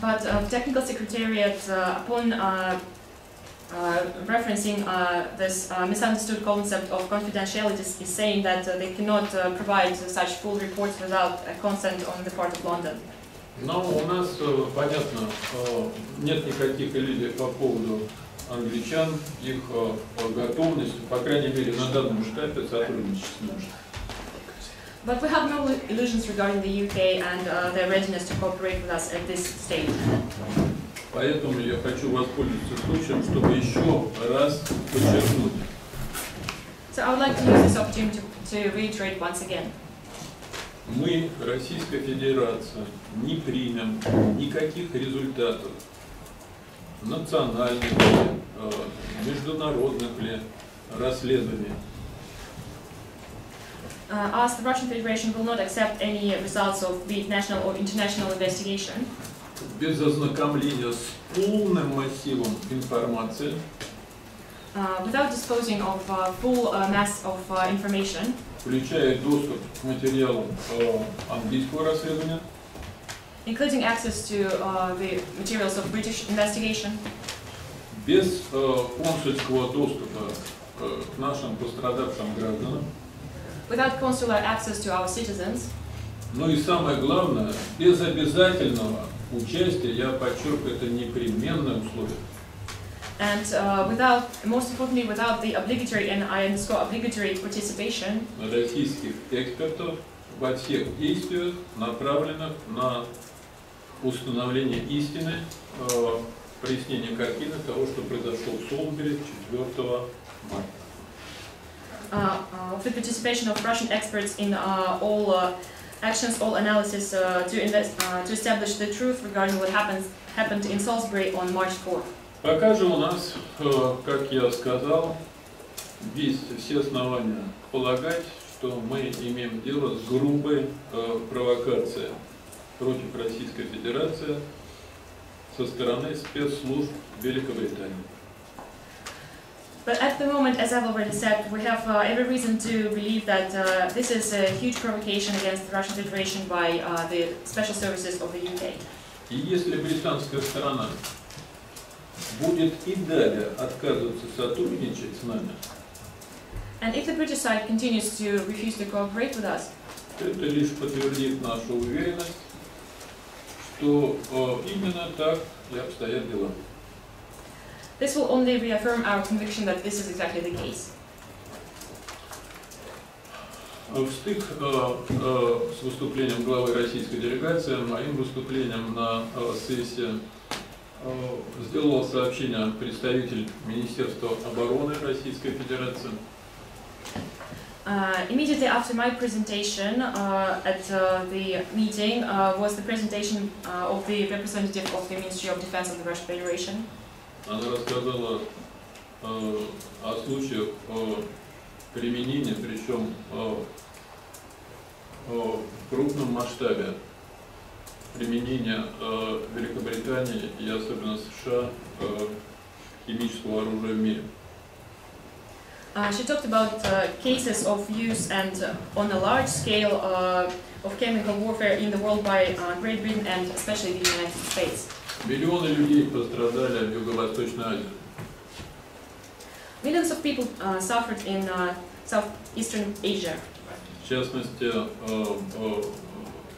But technical secretariat, upon referencing this misunderstood concept of confidentiality, is saying that they cannot provide such full reports without a consent on the part of London. Но у нас, понятно, нет никаких иллюзий по поводу англичан, их готовности, по крайней мере, на данном этапе сотрудничать с нами. But we have no illusions regarding the UK and their readiness to cooperate with us at this stage. Поэтому я хочу воспользоваться случаем, чтобы еще раз подчеркнуть. So I would like to use this opportunity to reiterate once again. Мы, Российская Федерация, не примем никаких результатов национальных ли, международных ли расследований. As the Russian Federation will not accept any results of be it national or international investigation, без ознакомления с полным массивом информации, without disposing of full mass of information, включая доступ к материалам английского расследования, including access to the materials of British investigation, без консульского доступа к нашим пострадавшим гражданам, without consular access to our citizens, ну и самое главное, без обязательного участия, я подчеркиваю, это непременное условие. and most importantly, without the obligatory, and I underscore obligatory participation, Российских экспертов во всех действиях, направленных на установление истины, прояснение картины того, что произошло в Солсбери 4 марта. Of the participation of Russian experts in all actions, all analysis to establish the truth regarding what happened in Salisbury on March 4th. Пока же у нас, как я сказал, есть все основания полагать, что мы имеем дело с грубой провокацией против Российской Федерации со стороны спецслужб Великобритании. But at the moment, as I've already said, we have every reason to believe that this is a huge provocation against the Russian Federation by the special services of the UK. И если британская сторона будет и далее отказываться сотрудничать с нами, And if the British side continues to refuse to cooperate with us, это лишь подтвердит нашу уверенность, что именно так и обстоят дела. this will only reaffirm our conviction that this is exactly the case. Встык с выступлением главы российской делегации, моим выступлением на сессии, сделал сообщение представитель Министерства обороны Российской Федерации. Immediately after my presentation at the meeting was the presentation of the representative of the Ministry of Defense of the Russian Federation. Она рассказала о случаях применения, причем в крупном масштабе применения Великобритании и особенно США химического оружия в мире. She talked about cases of use and on a large scale of chemical warfare in the world by Great Britain and especially the United States. Миллионы людей пострадали в Юго-Восточной Азии. Millions of people suffered in Southeastern Asia. В частности, в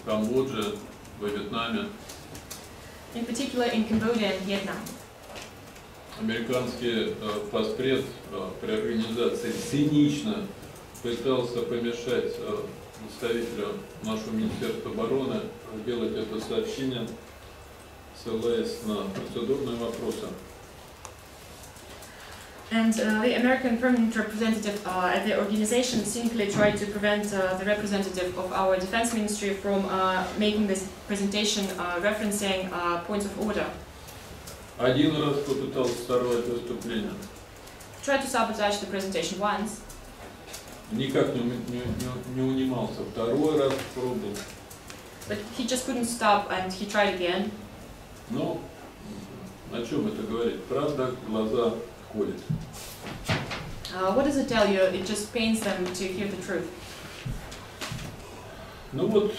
Камбодже, во Вьетнаме. In particular in Cambodia and Vietnam. Американский постпред при организации цинично пытался помешать представителю нашего Министерства обороны сделать это сообщение, ссылаясь на процедурные вопросы. And the American permanent representative at the organization cynically tried to prevent the representative of our defense ministry from making this presentation referencing points of order. Один раз попытался сорвать выступление. Tried to sabotage the presentation once. Никак не унимался. Второй раз пробовал. But he just couldn't stop and he tried again. Ну, о чем это говорит? Правда, глаза колет. What does it tell you? It just pains them to hear the truth. Ну вот,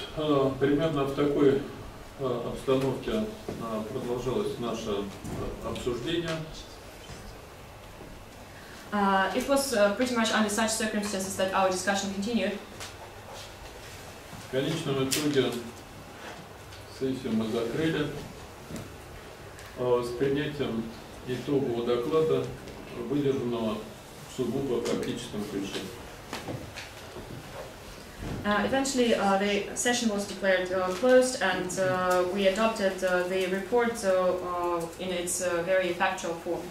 примерно в такой обстановке продолжалось наше обсуждение. It was pretty much under such circumstances that our discussion continued. В конечном итоге сессию мы закрыли с принятием итогового доклада, выдержанного в сугубо практическом ключе. Eventually, the session was declared closed, and we adopted the report in its very factual form.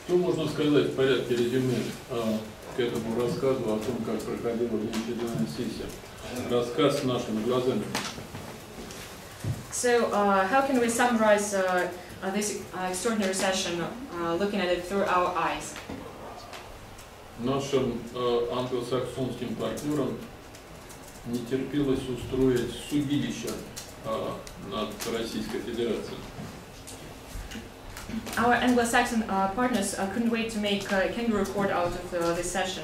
Что можно сказать в порядке резюме к этому рассказу о том, как проходила внеочередная сессия? Рассказ нашими глазами. So, how can we summarize this extraordinary session, looking at it through our eyes? Нашим англосаксонским партнерам не терпелось устроить судилище над Российской Федерацией. Our Anglo-Saxon partners couldn't wait to make a kangaroo court out of this session.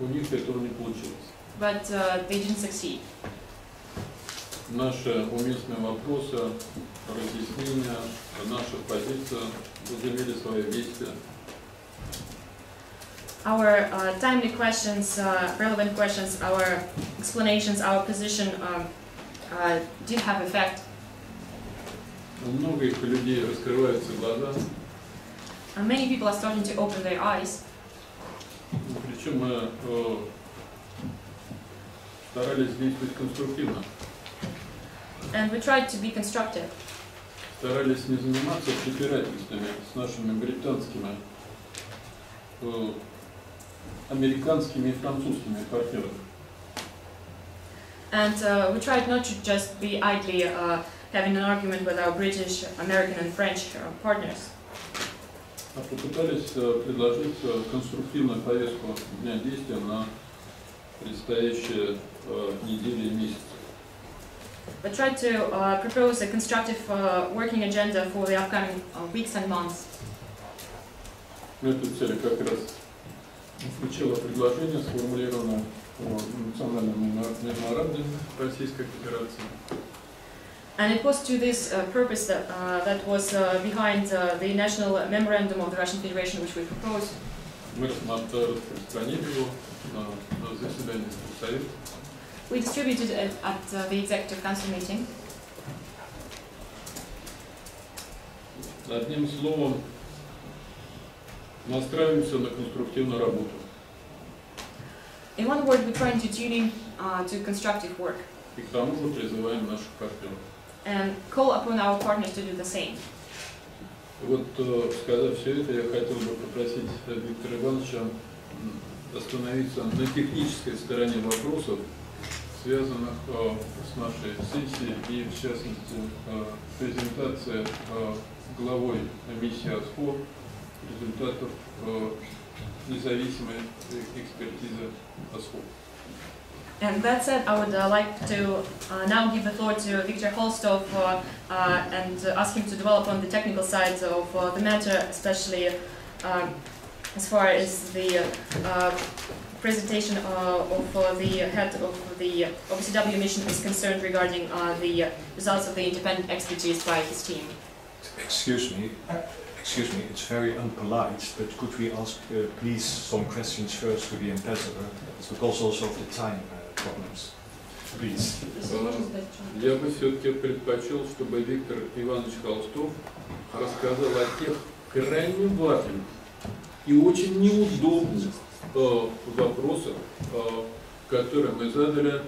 У них этого не получилось. But they didn't succeed. Наши уместные вопросы, разъяснения, наша позиция возымели свое действие. Our timely questions, relevant questions, our explanations, our position did have effect. У многих людей раскрываются глаза. Many people are starting to open their eyes. Причем мы старались действовать конструктивно. And we tried to be constructive. Старались не заниматься препирательствами с нашими британскими, американскими и французскими партнерами. And we tried not to just be idly having an argument with our British, American and French partners. Попытались предложить конструктивную повестку дня действия на предстоящие недели и месяцы. But tried to propose a constructive working agenda for the upcoming weeks and months. Эту цель как раз включило предложение, сформулированное в национальном меморандуме Российской Федерации. And it was to this purpose that was behind the national memorandum of the Russian Federation, which we proposed. Мы распространили его на заседании исполсовета. We distributed it at the Executive Council meeting. Одним словом, настраиваемся на конструктивную работу. In one word, we're trying to tune in to constructive work. И к тому же призываем наших партнеров. And call upon our partners to do the same. Вот, сказав все это, я хотел бы попросить Виктора Ивановича остановиться на технической стороне вопросов, связанных с нашей сессией, и в частности презентация главой миссии ОЗХО результатов независимой экспертизы ОЗХО. And that said, I would like to now give the floor to Viktor Holstov and ask him to develop on the technical sides of the matter, especially as far as the presentation of the head of the OPCW mission is concerned regarding the results of the independent expertise by his team. Excuse me, it's very unpolite, but could we ask please some questions first to the ambassador, because also of the time problems. Please. Я бы все-таки предпочел, чтобы Виктор Иванович Холстов рассказал о тех крайне важных и очень неудобных вопросах, которые мы задали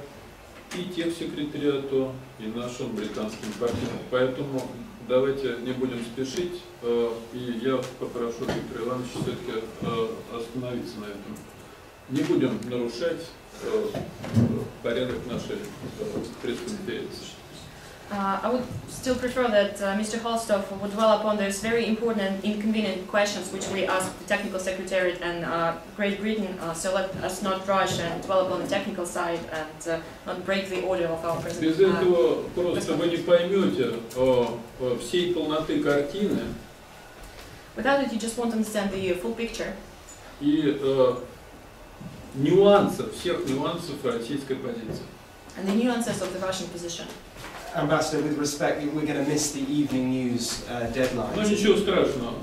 и техсекретариату, и нашим британским партнерам. Поэтому давайте не будем спешить, и я попрошу Виктора Ивановича все-таки остановиться на этом. Не будем нарушать порядок нашей пресс-конференции. I would still prefer that Mr. Holstov would dwell upon those very important and inconvenient questions which we asked the Technical Secretariat and Great Britain, so let us not rush and dwell upon the technical side and not break the order of our presentation. Без этого просто вы не поймете всей полноты картины. Without it, you just won't understand the full picture. И нюансов, всех нюансов российской позиции. And the nuances of the Russian position. Ambassador, with respect, we're going to miss the evening news deadline. Ну ничего страшного.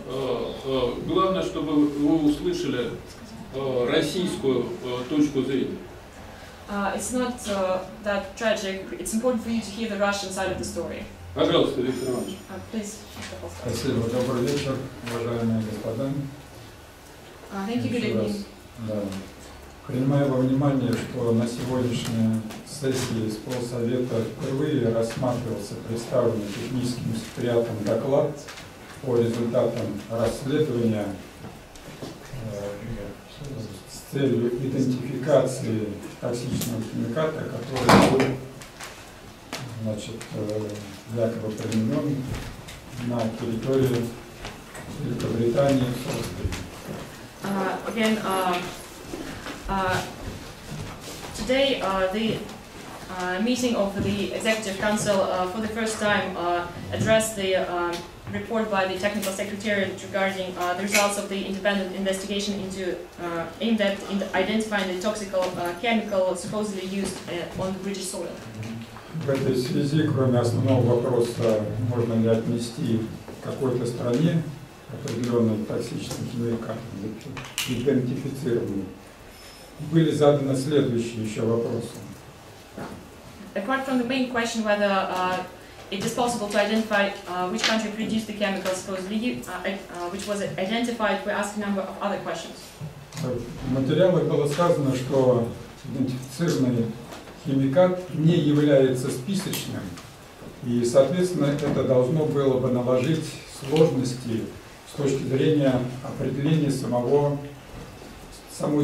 Главное, чтобы вы услышали российскую точку зрения. It's not that tragic. It's important for you to hear the Russian side of the story. Пожалуйста, Виктор Иванович. Please, Mr. Holstov. Спасибо. Добрый вечер, уважаемые господа. Thank you. Good evening. Да. Принимая во внимание, что на сегодняшней сессии исполсовета впервые рассматривался представленный техническим секретариатом доклад по результатам расследования с целью идентификации токсичного химиката, который был, значит, якобы применен на территории Великобритании и Again, today the meeting of the Executive Council for the first time addressed the report by the Technical Secretariat regarding the results of the independent investigation aimed at identifying the toxic chemical supposedly used on the British soil. В этой связи, кроме основного вопроса, можно ли отнести какой-то стране определенный токсичный химикат, идентифицированный, были заданы следующие еще вопросы. Apart from the main question whether it is possible to identify which country produced the chemical supposedly, which was identified, we asked a number of other questions. В материалах было сказано, что идентифицированный химикат не является списочным, и, соответственно, это должно было бы наложить сложности с точки зрения определения самой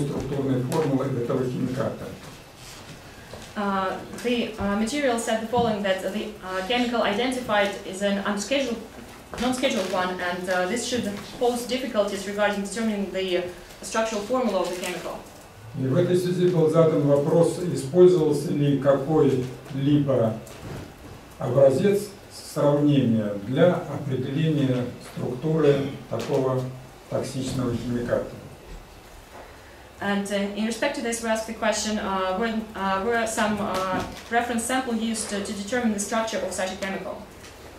структурной формулы этого химиката. The material said the following, that the chemical identified is an non-scheduled one, and this should pose difficulties regarding determining the structural formula of the chemical. И в этой связи был задан вопрос, использовался ли какой-либо образец сравнения для определения структуры такого токсичного химиката. And in respect to this, we asked the question, were some reference sample used to determine the structure of such a chemical?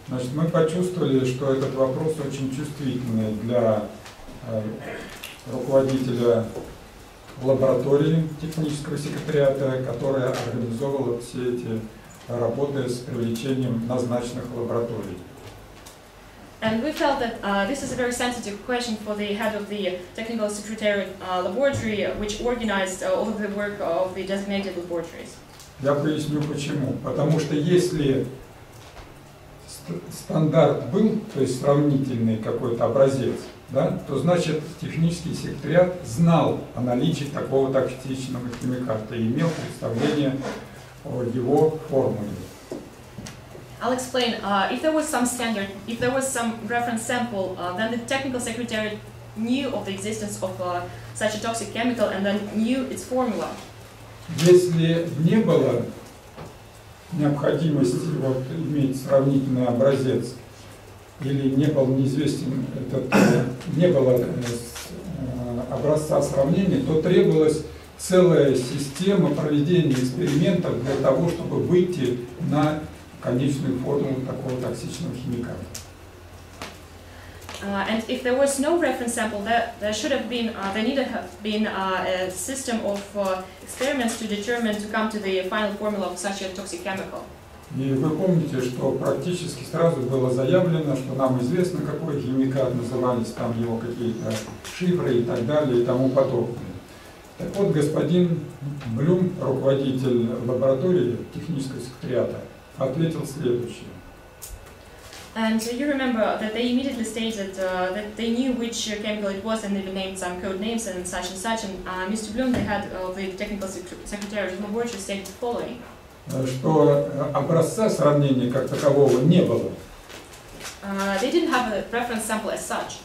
Значит, мы почувствовали, что этот вопрос очень чувствительный для руководителя лаборатории технического секретариата, которая организовывала все эти работы с привлечением назначенных лабораторий. And we felt that this is a very sensitive question for the head of the technical secretariat laboratory, which organized all of the work of the designated laboratories. Я поясню почему. Потому что если стандарт был, то есть сравнительный какой-то образец, да, то значит технический секретариат знал о наличии такого токсичного химиката и имел представление о его формуле. I'll explain. If there was some standard, if there was some reference sample, then the technical secretariat knew of the existence of such a toxic chemical and then knew its formula. Если не было необходимости вот иметь сравнительный образец или не был неизвестен этот, не было образца сравнения, то требовалась целая система проведения экспериментов для того, чтобы выйти на конечную формулу такого токсичного химиката. And if there was no reference sample, there should have been, there needed have been a system of experiments to determine, to come to the final formula of such a toxic chemical. И вы помните, что практически сразу было заявлено, что нам известно, какой химикат, назывались там его какие-то шифры и так далее и тому подобное. Так вот, господин Блюм, руководитель лаборатории технического секретариата, ответил следующее. And you remember that they immediately stated that they knew which chemical it was and they named some code names and such. And Mr. Bloom, the head of the technical secretariat of the laboratory, stated the following. Что образца сравнения как такового не было. They didn't have a reference sample as such.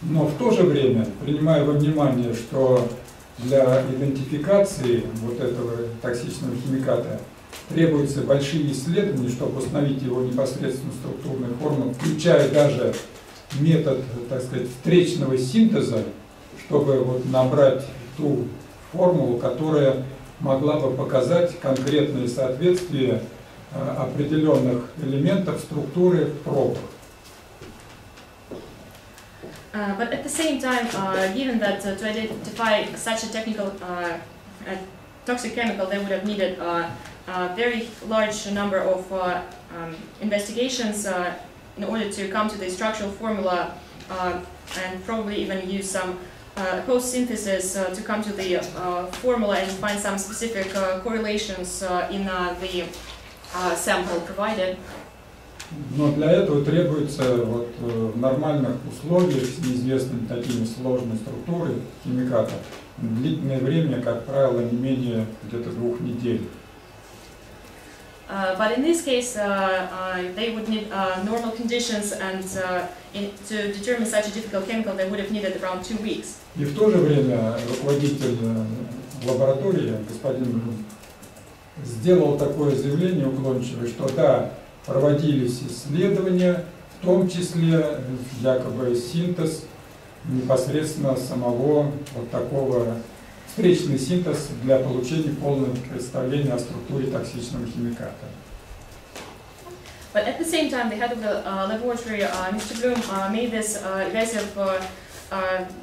Но в то же время, принимая во внимание, что для идентификации вот этого токсичного химиката требуются большие исследования, чтобы установить его непосредственно структурную форму, включая даже метод, так сказать, встречного синтеза, чтобы вот набрать ту формулу, которая могла бы показать конкретное соответствие определенных элементов структуры в пробах. But at the same time, given that to identify such a technical toxic chemical, they would have needed a very large number of investigations in order to come to the structural formula and probably even use some post-synthesis to come to the formula and find some specific correlations in the sample provided. Но для этого требуется вот, в нормальных условиях с неизвестными такими сложной структурой химиката длительное время, как правило, не менее где-то 2 недель. But in this case, they would need normal conditions, and to determine such a difficult chemical, they would have needed around 2 weeks. И в то же время руководитель лаборатории, господин, сделал такое заявление уклончивое, что да, проводились исследования, в том числе якобы синтез непосредственно самого вот такого, встречный синтез для получения полного представления о структуре токсичного химиката. But at the same time, the head of the laboratory, Mr. Bloom, made this evasive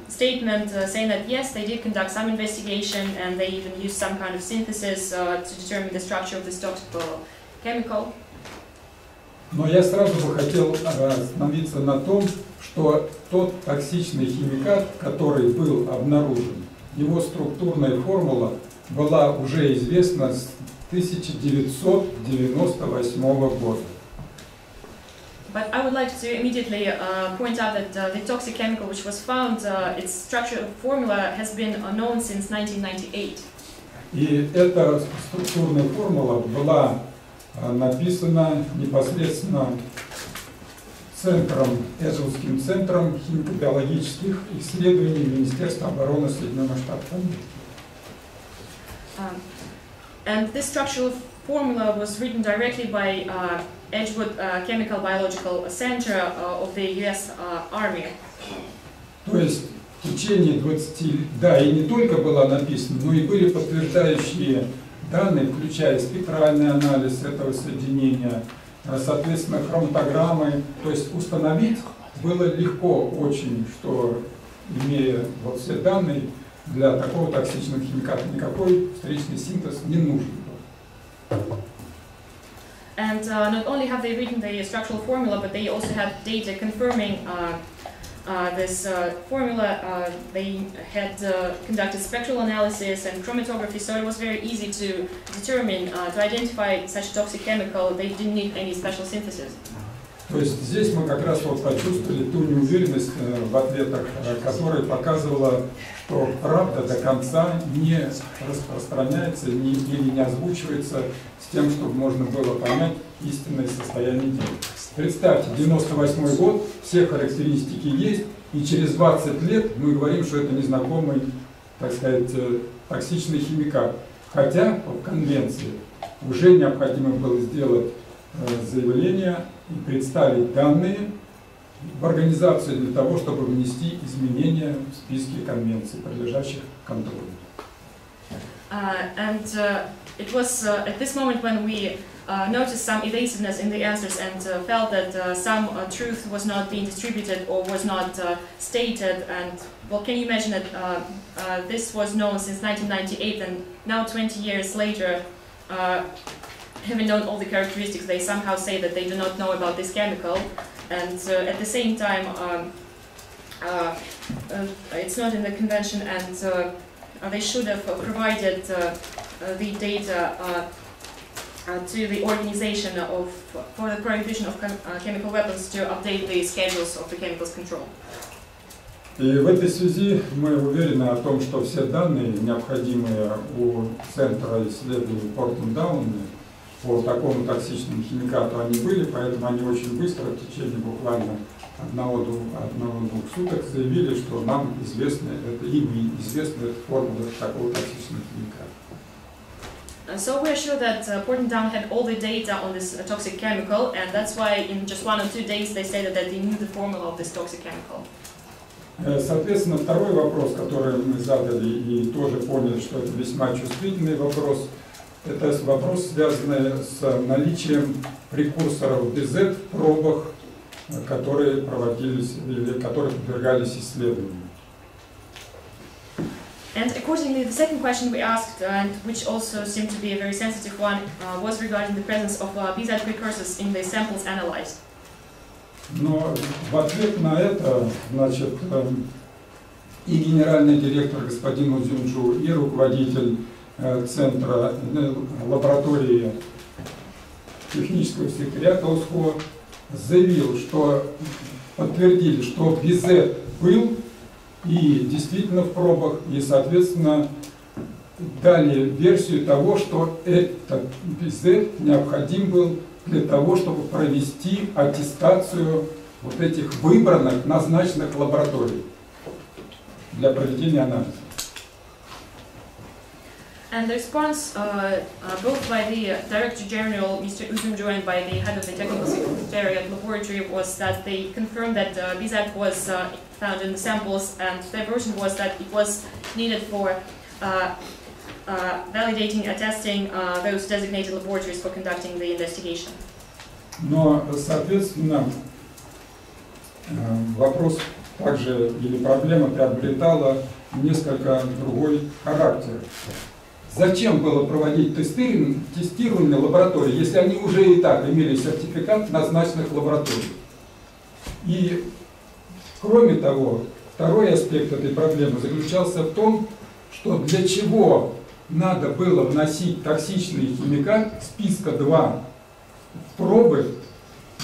statement saying that yes, they did conduct some investigation and they even used some kind of synthesis to determine the structure of this toxic chemical. Но я сразу бы хотел остановиться на том, что тот токсичный химикат, который был обнаружен, его структурная формула была уже известна с 1998 года. But I would like to immediately point out that the toxic chemical which was found, its structural formula has been known since 1998. И эта структурная формула была написана непосредственно Эджелским центром химико-биологических исследований Министерства обороны Соединенных Штатов Америки. And this structural formula was written directly by Edgewood Chemical Biological Center of the US Army. То есть в течение 20, да, и не только была написана, но и были подтверждающие данные, включая спектральный анализ этого соединения, соответственно, хроматограммы. То есть установить было легко очень, что, имея вот все данные, для такого токсичного химиката никакой встречный синтез не нужен был. And not only have they written the structural formula, but they also have data confirming this formula. They had conducted spectral analysis and chromatography, so it was very easy to determine, to identify such toxic chemical. They didn't need any special synthesis. То есть здесь мы как раз вот почувствовали ту неуверенность в ответах, которая показывала, что правда до конца не распространяется или не озвучивается с тем, чтобы можно было понять истинное состояние дела. Представьте, 98 год, все характеристики есть, и через 20 лет мы говорим, что это незнакомый, так сказать, токсичный химикат. Хотя по конвенции уже необходимо было сделать заявление и представить данные в организацию для того, чтобы внести изменения в списке конвенций, подлежащих контролю. It was at this moment when we noticed some evasiveness in the answers and felt that some truth was not being distributed or was not stated. And well, can you imagine that this was known since 1998, and now 20 years later, having known all the characteristics, they somehow say that they do not know about this chemical, and at the same time, it's not in the convention, and they should have provided the data to the organization for the prohibition of chemical weapons to update the schedules of the chemicals control. И в этой связи мы уверены о том, что все данные, необходимые у Центра исследований Портленд-Дауна по такому токсичному химикату, они были, поэтому они очень быстро, в течение буквально одного-двух суток заявили, что нам известна эта формула такого токсичного химиката. So we are sure that Portland-Down had all the data on this toxic chemical, and that's why in just 1 or 2 days they stated that they knew the formula of this toxic chemical. Соответственно, второй вопрос, который мы задали и тоже поняли, что это весьма чувствительный вопрос, это вопрос, связанный с наличием прекурсоров БЗ в пробах, которые проводились или которые подвергались исследованию. And accordingly, the second question we asked, and which also seemed to be a very sensitive one, was regarding the presence of BZ precursors in the samples analyzed. Но в ответ на это, значит, и генеральный директор господин Узюнджу, и руководитель центра лаборатории технического секретариата ОЗХО заявил, что подтвердили, что БЗ был и действительно в пробах, и, соответственно, дали версию того, что этот БЗ необходим был для того, чтобы провести аттестацию вот этих выбранных, назначенных лабораторий для проведения анализа. And the response, both by the Director General, Mr. Uzumjo, and by the head of the Technical Secretariat Laboratory, was that they confirmed that BZAT was found in the samples, and their version was that it was needed for validating and testing those designated laboratories for conducting the investigation. Но, соответственно, вопрос также или проблема приобретала несколько другой характер. Зачем было проводить тестирование лабораторий, если они уже и так имели сертификат назначенных лабораторий? И, кроме того, второй аспект этой проблемы заключался в том, что для чего надо было вносить токсичный химикат списка 2 в пробы,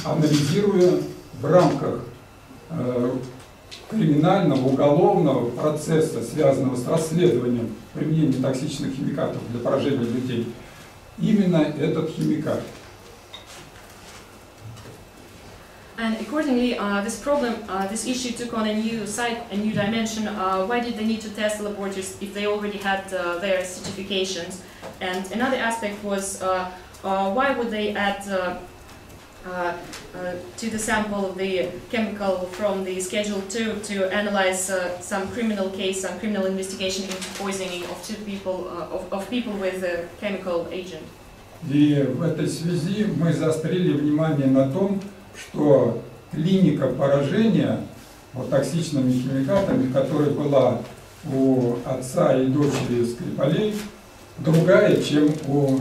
анализируя в рамках криминального, уголовного процесса, связанного с расследованием применения токсичных химикатов для поражения людей, именно этот химикат. And accordingly, this issue took on a new side, a new dimension. Why did they need to test the laboratories if they already had their certifications? And another aspect was why would they add to the sample the chemical from the Schedule 2 to analyze some criminal case, some criminal investigation into poisoning of people with a chemical agent. И в этой связи мы заострили внимание на том, что клиника поражения вот токсичными химикатами, которая была у отца и дочери Скрипалей, другая, чем у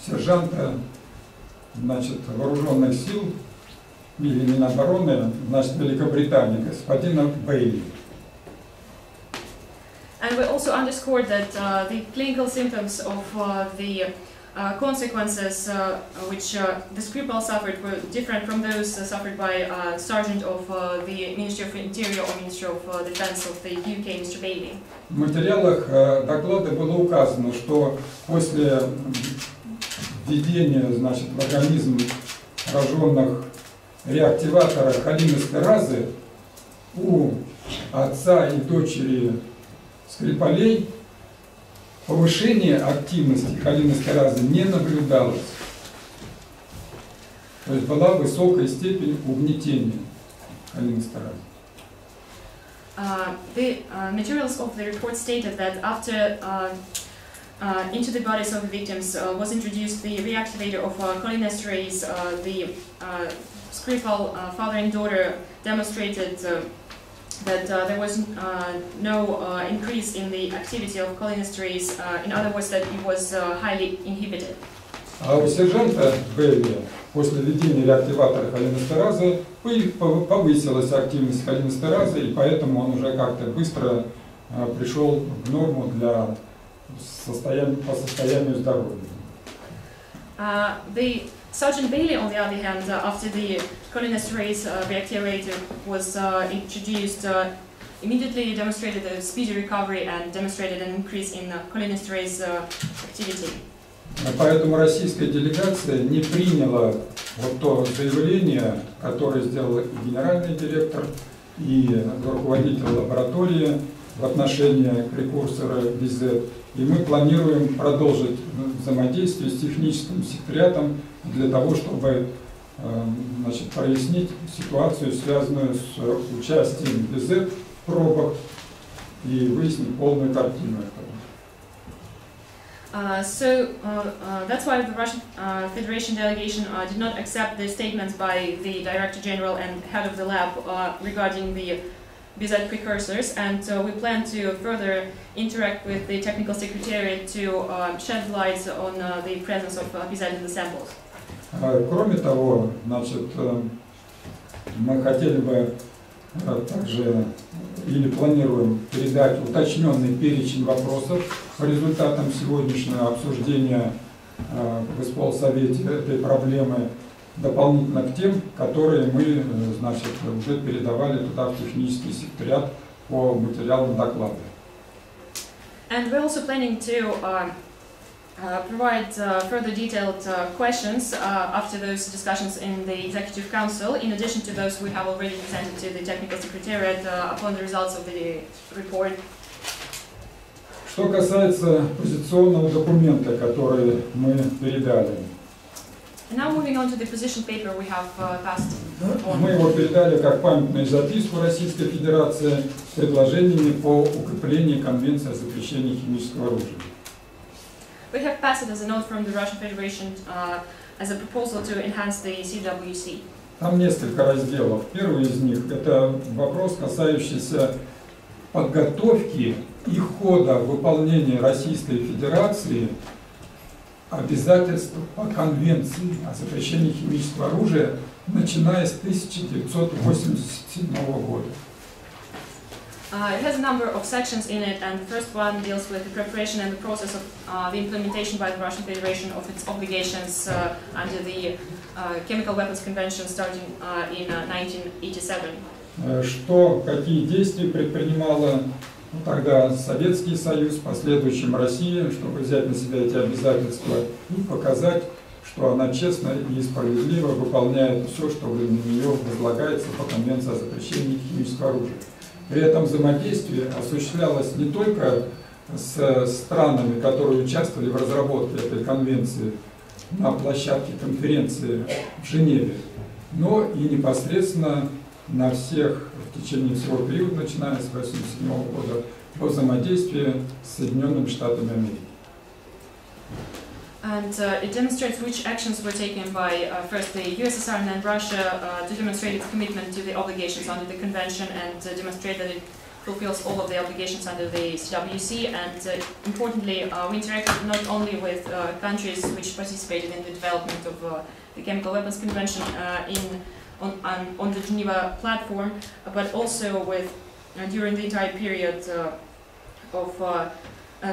сержанта, значит, вооруженных сил или Минобороны, значит, Великобритании, господина Бейли. And we also underscored that the clinical symptoms of the consequences which the Skripal suffered were different from those suffered by Sergeant of the Ministry of Interior or Ministry of Defense of the UK, Mr. Bailey. В материалах доклада было указано, что после введения, значит, в организм пораженных реактиватора холинэстеразы у отца и дочери Скрипалей повышение активности холинэстеразы не наблюдалось. То есть была высокая степень угнетения холинэстеразы. The materials of the report stated that after into the bodies of the victims was introduced the reactivator of cholinesterase, the Skripal father and daughter demonstrated that there was no increase in the activity of cholinesterase, in other words, that it was highly inhibited. А у сержанта Бейли после введения реактиватора холинэстеразы повысилась активность холинэстеразы, и поэтому он уже как-то быстро пришел в норму по состоянию здоровья. The Sergeant Bailey, on the other hand, after the cholinesterase reactivator was introduced, immediately demonstrated a speedy recovery and demonstrated an increase in cholinesterase activity. Поэтому российская делегация не приняла вот то заявление, которое сделал и генеральный директор, и руководитель лаборатории в отношении прекурсора ВИЗ. И мы планируем продолжить взаимодействие с техническим секретариатом для того, чтобы, значит, прояснить ситуацию, связанную с участием ВИЗ в пробах, и выяснить полную картину этого. That's why the Russian Federation delegation did not accept the statements by the Director General and head of the lab regarding the BZ precursors, and we plan to further interact with the technical secretariat to shed light on the presence of BZ in the samples. Кроме того, значит, мы хотели бы также или планируем передать уточненный перечень вопросов по результатам сегодняшнего обсуждения в исполсовете этой проблемы, дополнительно к тем, которые мы, значит, уже передавали туда в технический секретариат по материалам доклада. And we're also planning to provide further detailed questions after those discussions in the Executive Council, in addition to those we have already presented to the Technical Secretariat upon the results of the report. Что касается позиционного документа, который мы передали. Now moving on to the position paper we have passed on. Мы его передали как памятную записку Российской Федерации с предложениями по укреплению Конвенции о запрещении химического оружия. We have passed it as a note from the Russian Federation as a proposal to enhance the CWC. Там несколько разделов. Первый из них – это вопрос, касающийся подготовки и хода выполнения Российской Федерации обязательств по Конвенции о запрещении химического оружия, начиная с 1987 года. It has a number of sections in it, and the first one deals with the preparation and the process of the implementation by the Russian Federation of its obligations under the Chemical Weapons Convention starting in 1987. какие действия предпринимала тогда Советский Союз, в последующем Россия, чтобы взять на себя эти обязательства и показать, что она честно и справедливо выполняет все, что на нее возлагается по Конвенции о запрещении химического оружия. При этом взаимодействие осуществлялось не только с странами, которые участвовали в разработке этой конвенции на площадке конференции в Женеве, но и непосредственно на всех, в течение всего периода, начиная с 1987 года, по взаимодействию с Соединенными Штатами Америки. And it demonstrates which actions were taken by first the USSR and then Russia to demonstrate its commitment to the obligations under the convention and demonstrate that it fulfills all of the obligations under the CWC. And importantly, we interacted not only with countries which participated in the development of the Chemical Weapons Convention on the Geneva platform, but also with during the entire period of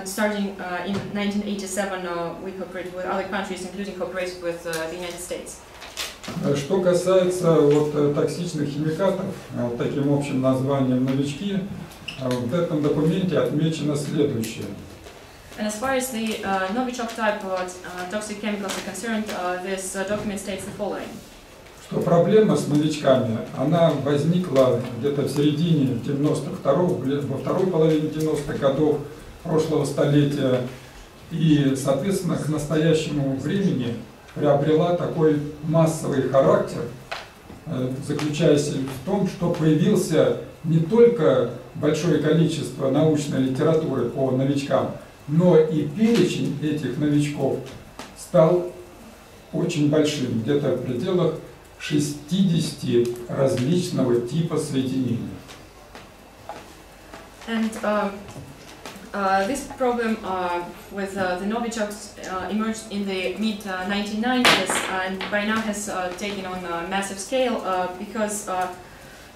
starting in 1987, we cooperated with other countries, including cooperated with the United States. Что касается токсичных химикатов, таким общим названием новички, в этом документе отмечено следующее. And as far as the Novichok type toxic chemicals are concerned, this document states the following. Что проблема с новичками, она возникла где-то в середине во второй половине 90-х годов прошлого столетия и, соответственно, к настоящему времени приобрела такой массовый характер, заключающийся в том, что появился не только большое количество научной литературы по новичкам, но и перечень этих новичков стал очень большим, где-то в пределах 60 различного типа соединений. And this problem with the Novichoks emerged in the mid-1990s and by now has taken on a massive scale because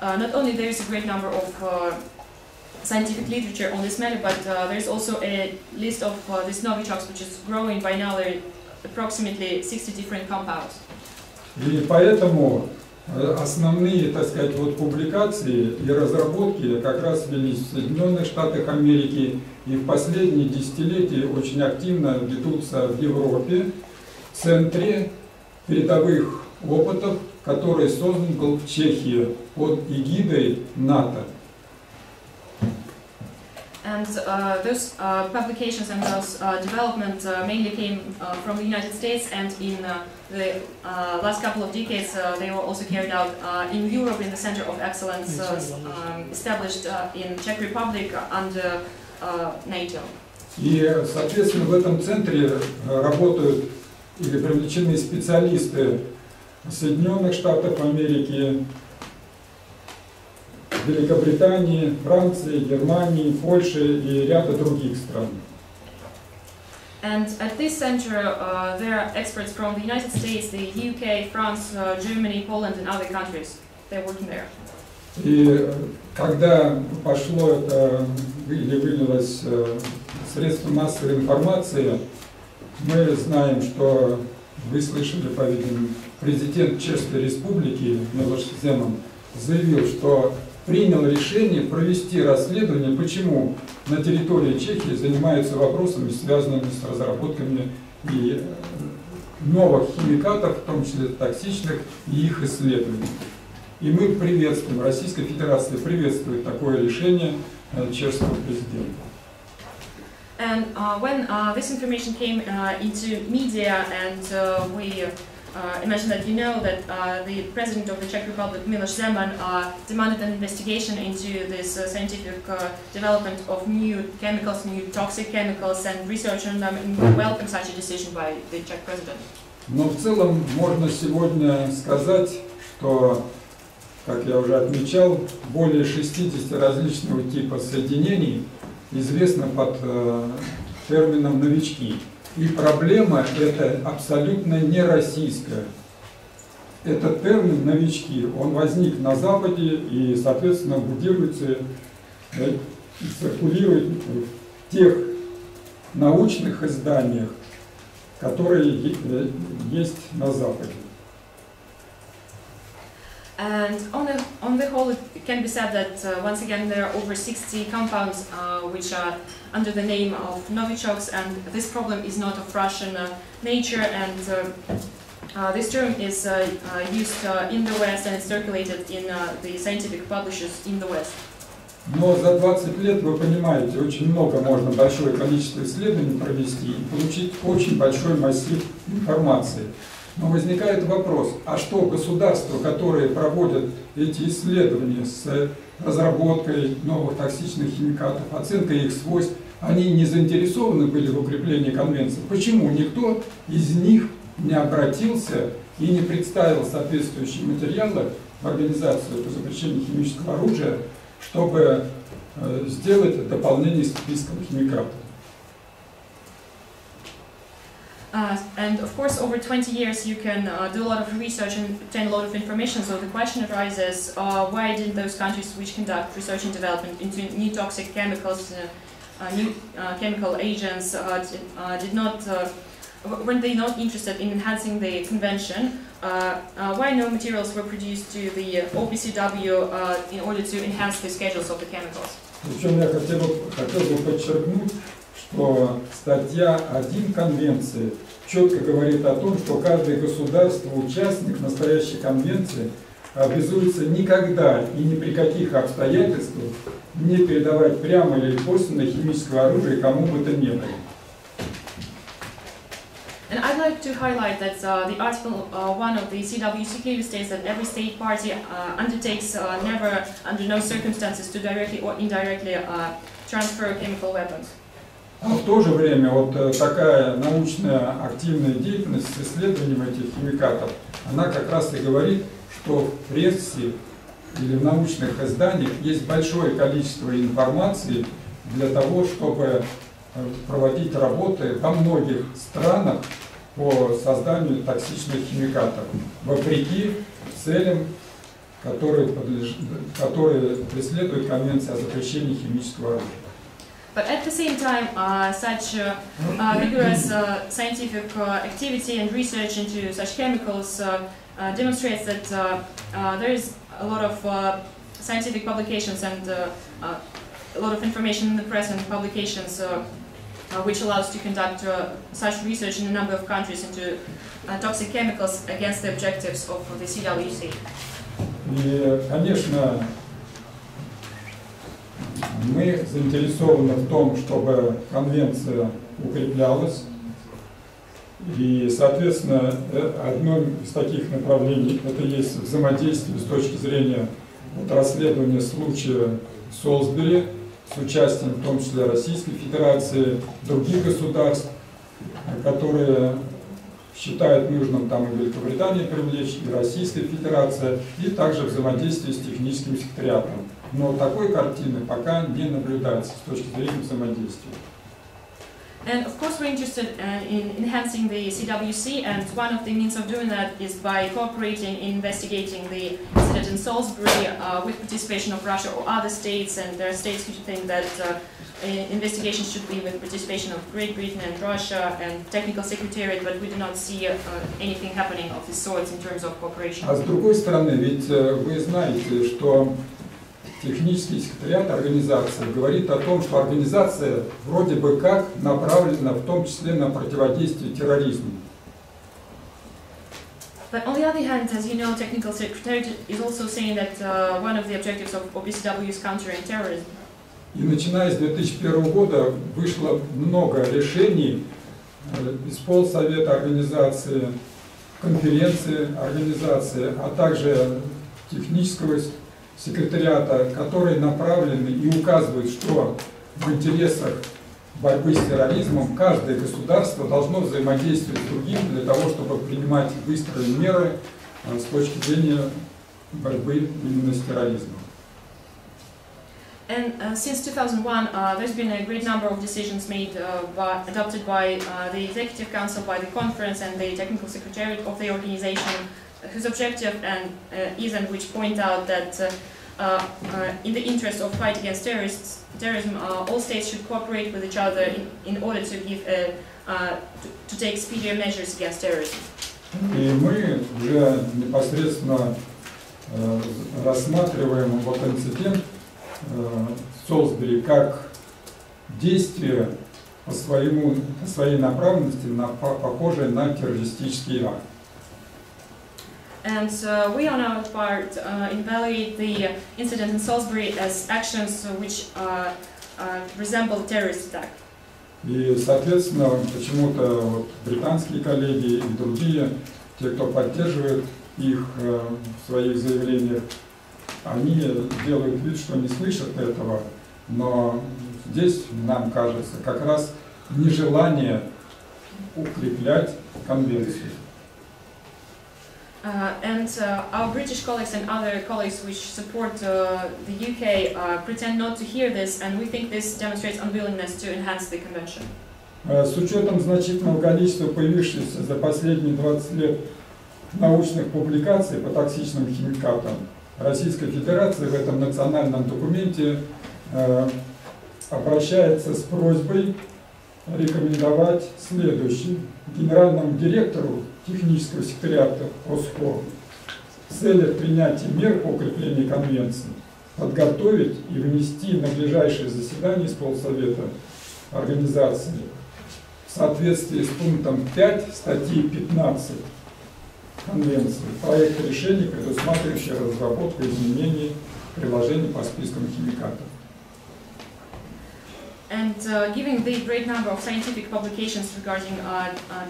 not only there is a great number of scientific literature on this matter, but there is also a list of these Novichoks which is growing. By now there are approximately 60 different compounds. И поэтому основные, так сказать, публикации и разработки как раз велись в Соединенных Штатах Америки и в последние десятилетия очень активно ведутся в Европе, в центре передовых опытов, который создан был в Чехии под эгидой НАТО. And those publications and those development mainly came from the United States, and in the last couple of decades they were also carried out in Europe in the Center of Excellence established in Czech Republic under NATO. И, соответственно, в этом центре работают или привлечены специалисты Соединенных Штатов Америки, Великобритании, Франции, Германии, Польши и ряда других стран. And at this center there are experts from the United States, the UK, France, Germany, Poland and other countries. They're working there. И когда пошло это или вылилось средства массовой информации, мы знаем, что вы слышали, по-видимому, президент Чешской Республики Милош Земан заявил, что принял решение провести расследование, почему на территории Чехии занимаются вопросами, связанными с разработками и новых химикатов, в том числе токсичных, и их исследований. И мы приветствуем, Российская Федерация приветствует такое решение чешского президента. And when this information came into media, and we imagine that you know that the President of the Czech Republic, Miloš Zeman, demanded an investigation into this scientific development of new chemicals, new toxic chemicals, and research on them, and we welcome such a decision by the Czech President. Но в целом можно сегодня сказать, что, как я уже отмечал, более 60 различного типа соединений известно под термином «новички». И проблема эта абсолютно не российская. Этот термин «новички», он возник на Западе и, соответственно, будируется и циркулирует в тех научных изданиях, которые есть на Западе. And on the whole, it can be said that once again there are over 60 compounds which are under the name of novichoks, and this problem is not of Russian nature, and this term is used in the West and it's circulated in the scientific publishers in the West. Но за 20 лет, вы понимаете, очень много можно, большое количество исследований провести и получить очень большой массив информации. Но возникает вопрос, а что государства, которые проводят эти исследования с разработкой новых токсичных химикатов, оценкой их свойств, они не заинтересованы были в укреплении конвенции? Почему никто из них не обратился и не представил соответствующие материалы в Организацию по запрещению химического оружия, чтобы сделать дополнение списка химикатов? And of course, over 20 years you can do a lot of research and obtain a lot of information, so the question arises, why didn't those countries which conduct research and development into new toxic chemicals, new chemical agents, weren't they not interested in enhancing the convention? Why no materials were produced to the OPCW in order to enhance the schedules of the chemicals? Причем я хотел бы подчеркнуть, что статья 1 Конвенции четко говорит о том, что каждое государство, участник настоящей конвенции, обязуется никогда и ни при каких обстоятельствах не передавать прямо или косвенно химическое оружие кому бы то ни было. And I'd like to highlight that the Article 1 of the CWC clearly states that every state party undertakes never, under no circumstances, to directly or indirectly transfer chemical weapons. А в то же время вот такая научная активная деятельность с исследованием этих химикатов, она как раз и говорит, что в прессе или в научных изданиях есть большое количество информации для того, чтобы проводить работы во многих странах по созданию токсичных химикатов, вопреки целям, которые преследует Конвенция о запрещении химического оружия. But at the same time, such rigorous scientific activity and research into such chemicals demonstrates that there is a lot of scientific publications and a lot of information in the press and publications which allows to conduct such research in a number of countries into toxic chemicals against the objectives of the CWC. И, конечно, мы заинтересованы в том, чтобы конвенция укреплялась, и, соответственно, одно из таких направлений это есть взаимодействие с точки зрения расследования случая Солсбери с участием в том числе Российской Федерации, других государств, которые считают нужным там и Великобританию привлечь, и Российская Федерация, и также взаимодействие с техническим секретариатом. Но такой картины пока не наблюдается с точки зрения взаимодействия. And of course we're interested in enhancing the CWC, and one of the means of doing that is by cooperating in investigating the incident in Salisbury with participation of Russia or other states, and there are states who think that investigations should be with participation of Great Britain and Russia and technical secretariat, but we do not see anything happening of this sort in terms of cooperation. А с другой стороны, ведь вы знаете, что технический секретариат организации говорит о том, что организация вроде бы как направлена в том числе на противодействие терроризму. But on the other hand, as you know, technical secretariat is also saying that one of the objectives of OPCW is countering terrorism. И начиная с 2001 года вышло много решений исполсовета организации, конференции организации, а также технического секретариата, которые направлены и указывают, что в интересах борьбы с терроризмом каждое государство должно взаимодействовать с другим для того, чтобы принимать быстрые меры с точки зрения борьбы именно с терроризмом. And since 2001, there's been a great number of decisions made, adopted by the Executive Council, by the Conference and the Technical Secretariat of the organization, whose objective is and which point out that in the interest of fight against terrorism, all states should cooperate with each other in order to give to take speedier measures against terrorism. И мы уже непосредственно рассматриваем вот инцидент в Солсбери как действие по своей направленности похожее на террористический акт. And we on our part evaluate the incident in Salisbury as actions which resemble terrorist attack. И, соответственно, почему-то вот британские коллеги и другие, те, кто поддерживает их в своих заявлениях, они делают вид, что не слышат этого, но здесь, нам кажется, как раз нежелание укреплять конвенцию. Our British colleagues and other colleagues which support the UK pretend not to hear this, and we think this demonstrates unwillingness to enhance the convention. С учетом значительного количества появившихся за последние 20 лет научных публикаций по токсичным химикатам, Российская Федерация в этом национальном документе обращается с просьбой рекомендовать следующее: генеральному директору технического секретариата ОЗХО в целях принятия мер по укреплению конвенции подготовить и внести на ближайшее заседание исполсовета организации в соответствии с пунктом 5 статьи 15 конвенции проект решения, предусматривающий разработку изменений приложений по спискам химикатов. And given the great number of scientific publications regarding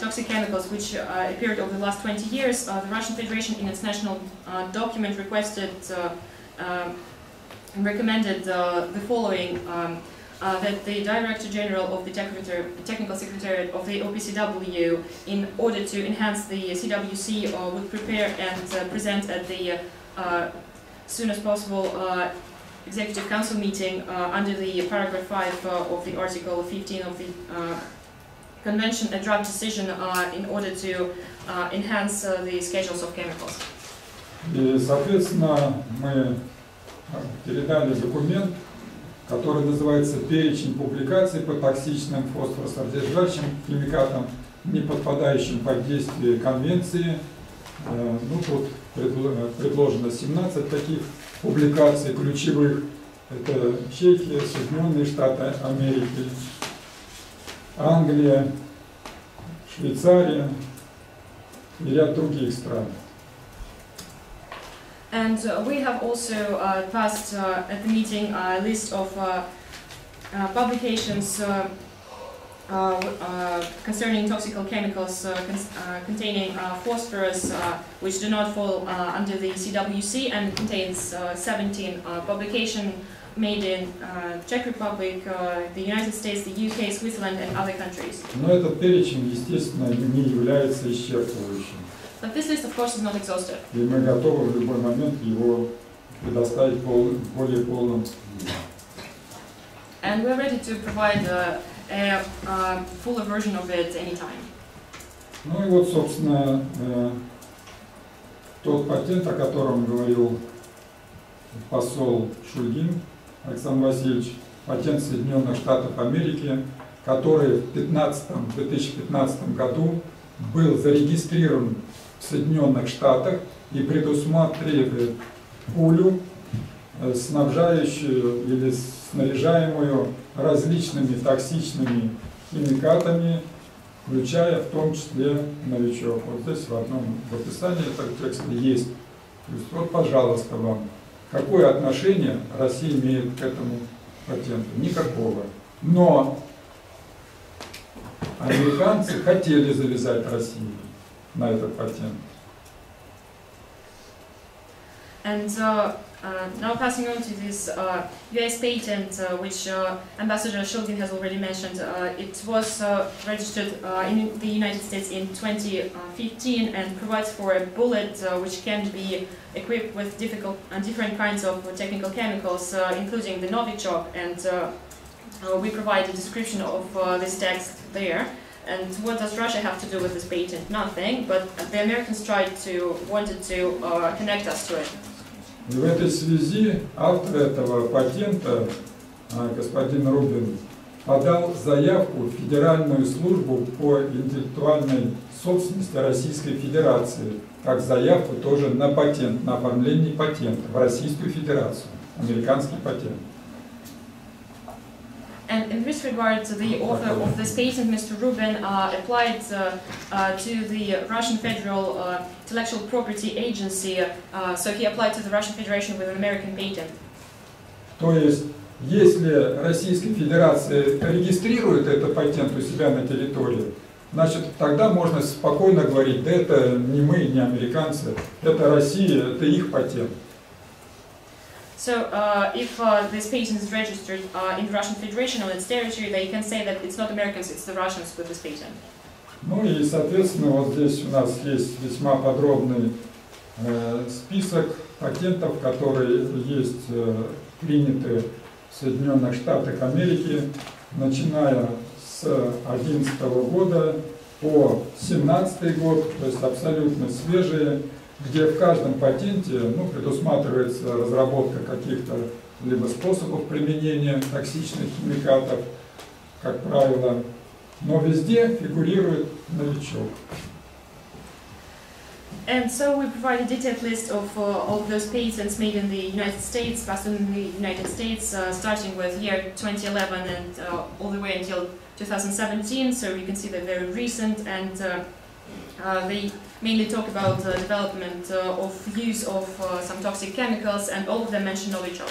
toxic chemicals which appeared over the last 20 years, the Russian Federation in its national document requested and recommended the following, that the Director General of the Technical Secretariat of the OPCW, in order to enhance the CWC, would prepare and present at the soon as possible Executive Council meeting under the paragraph 5 of the Article 15 of the Convention a draft decision in order to enhance the schedules of chemicals. И, соответственно, мы передали документ, который называется «Перечень публикаций по токсичным фосфоросодержащим химикатам, не подпадающим под действие конвенции». Ну, тут предложено 17 таких публикаций ключевых. Это Чехия, Соединенные Штаты Америки, Англия, Швейцария и ряд других стран. And we have also passed at the meeting a list of publications concerning toxic chemicals containing phosphorus, which do not fall under the CWC, and contains 17 publications made in Czech Republic, the United States, the UK, Switzerland, and other countries. Но этот перечень, естественно, не является исчерпывающим. But this list, of course, is not exhaustive. И мы готовы в любой момент его предоставить более полным. And we're ready to provide a fuller version of it anytime. Ну и вот, собственно, тот патент, о котором говорил посол Шульгин Александр Васильевич, патент Соединенных Штатов Америки, который в 2015 году был зарегистрирован в Соединенных Штатах и предусматривает пулю, снабжающую или снаряжаемую различными токсичными химикатами, включая в том числе новичок. Вот здесь в описании этого текста есть. То есть, вот, пожалуйста, вам. Какое отношение Россия имеет к этому патенту? Никакого. Но американцы хотели завязать Россию на этот патент. And now passing on to this US patent, which Ambassador Shulgin has already mentioned, it was registered in the United States in 2015 and provides for a bullet which can be equipped with different kinds of technical chemicals, including the Novichok, and we provide a description of this text there. And what does Russia have to do with this patent? Nothing, but the Americans wanted to connect us to it. И в этой связи автор этого патента, господин Рубин, подал заявку в Федеральную службу по интеллектуальной собственности Российской Федерации, как заявку тоже на патент, на оформление патента в Российскую Федерацию, американский патент. And in this regard, the author of this patent, Mr. Rubin, applied to the Russian Federal Intellectual Property Agency, so he applied to the Russian Federation with an American patent. То есть, если Российская Федерация регистрирует этот патент у себя на территории, значит, тогда можно спокойно говорить, да это не мы, не американцы, это Россия, это их патент. So, if this patent is registered in the Russian Federation on its territory, they can say that it's not Americans, it's the Russians with this patent. Ну и, соответственно, вот здесь у нас есть весьма подробный список патентов, которые есть приняты в Соединенных Штатах Америки, начиная с 2011 года по 2017 год, то есть абсолютно свежие, где в каждом патенте предусматривается разработка каких-то либо способов применения токсичных химикатов, как правило, но везде фигурирует новичок. And so we provide a detailed list of all those patents made in the United States, passed in the United States, starting with year 2011 and all the way until 2017. So you can see they're very recent, and they mainly talk about the development of use of some toxic chemicals, and all of them mention novichok.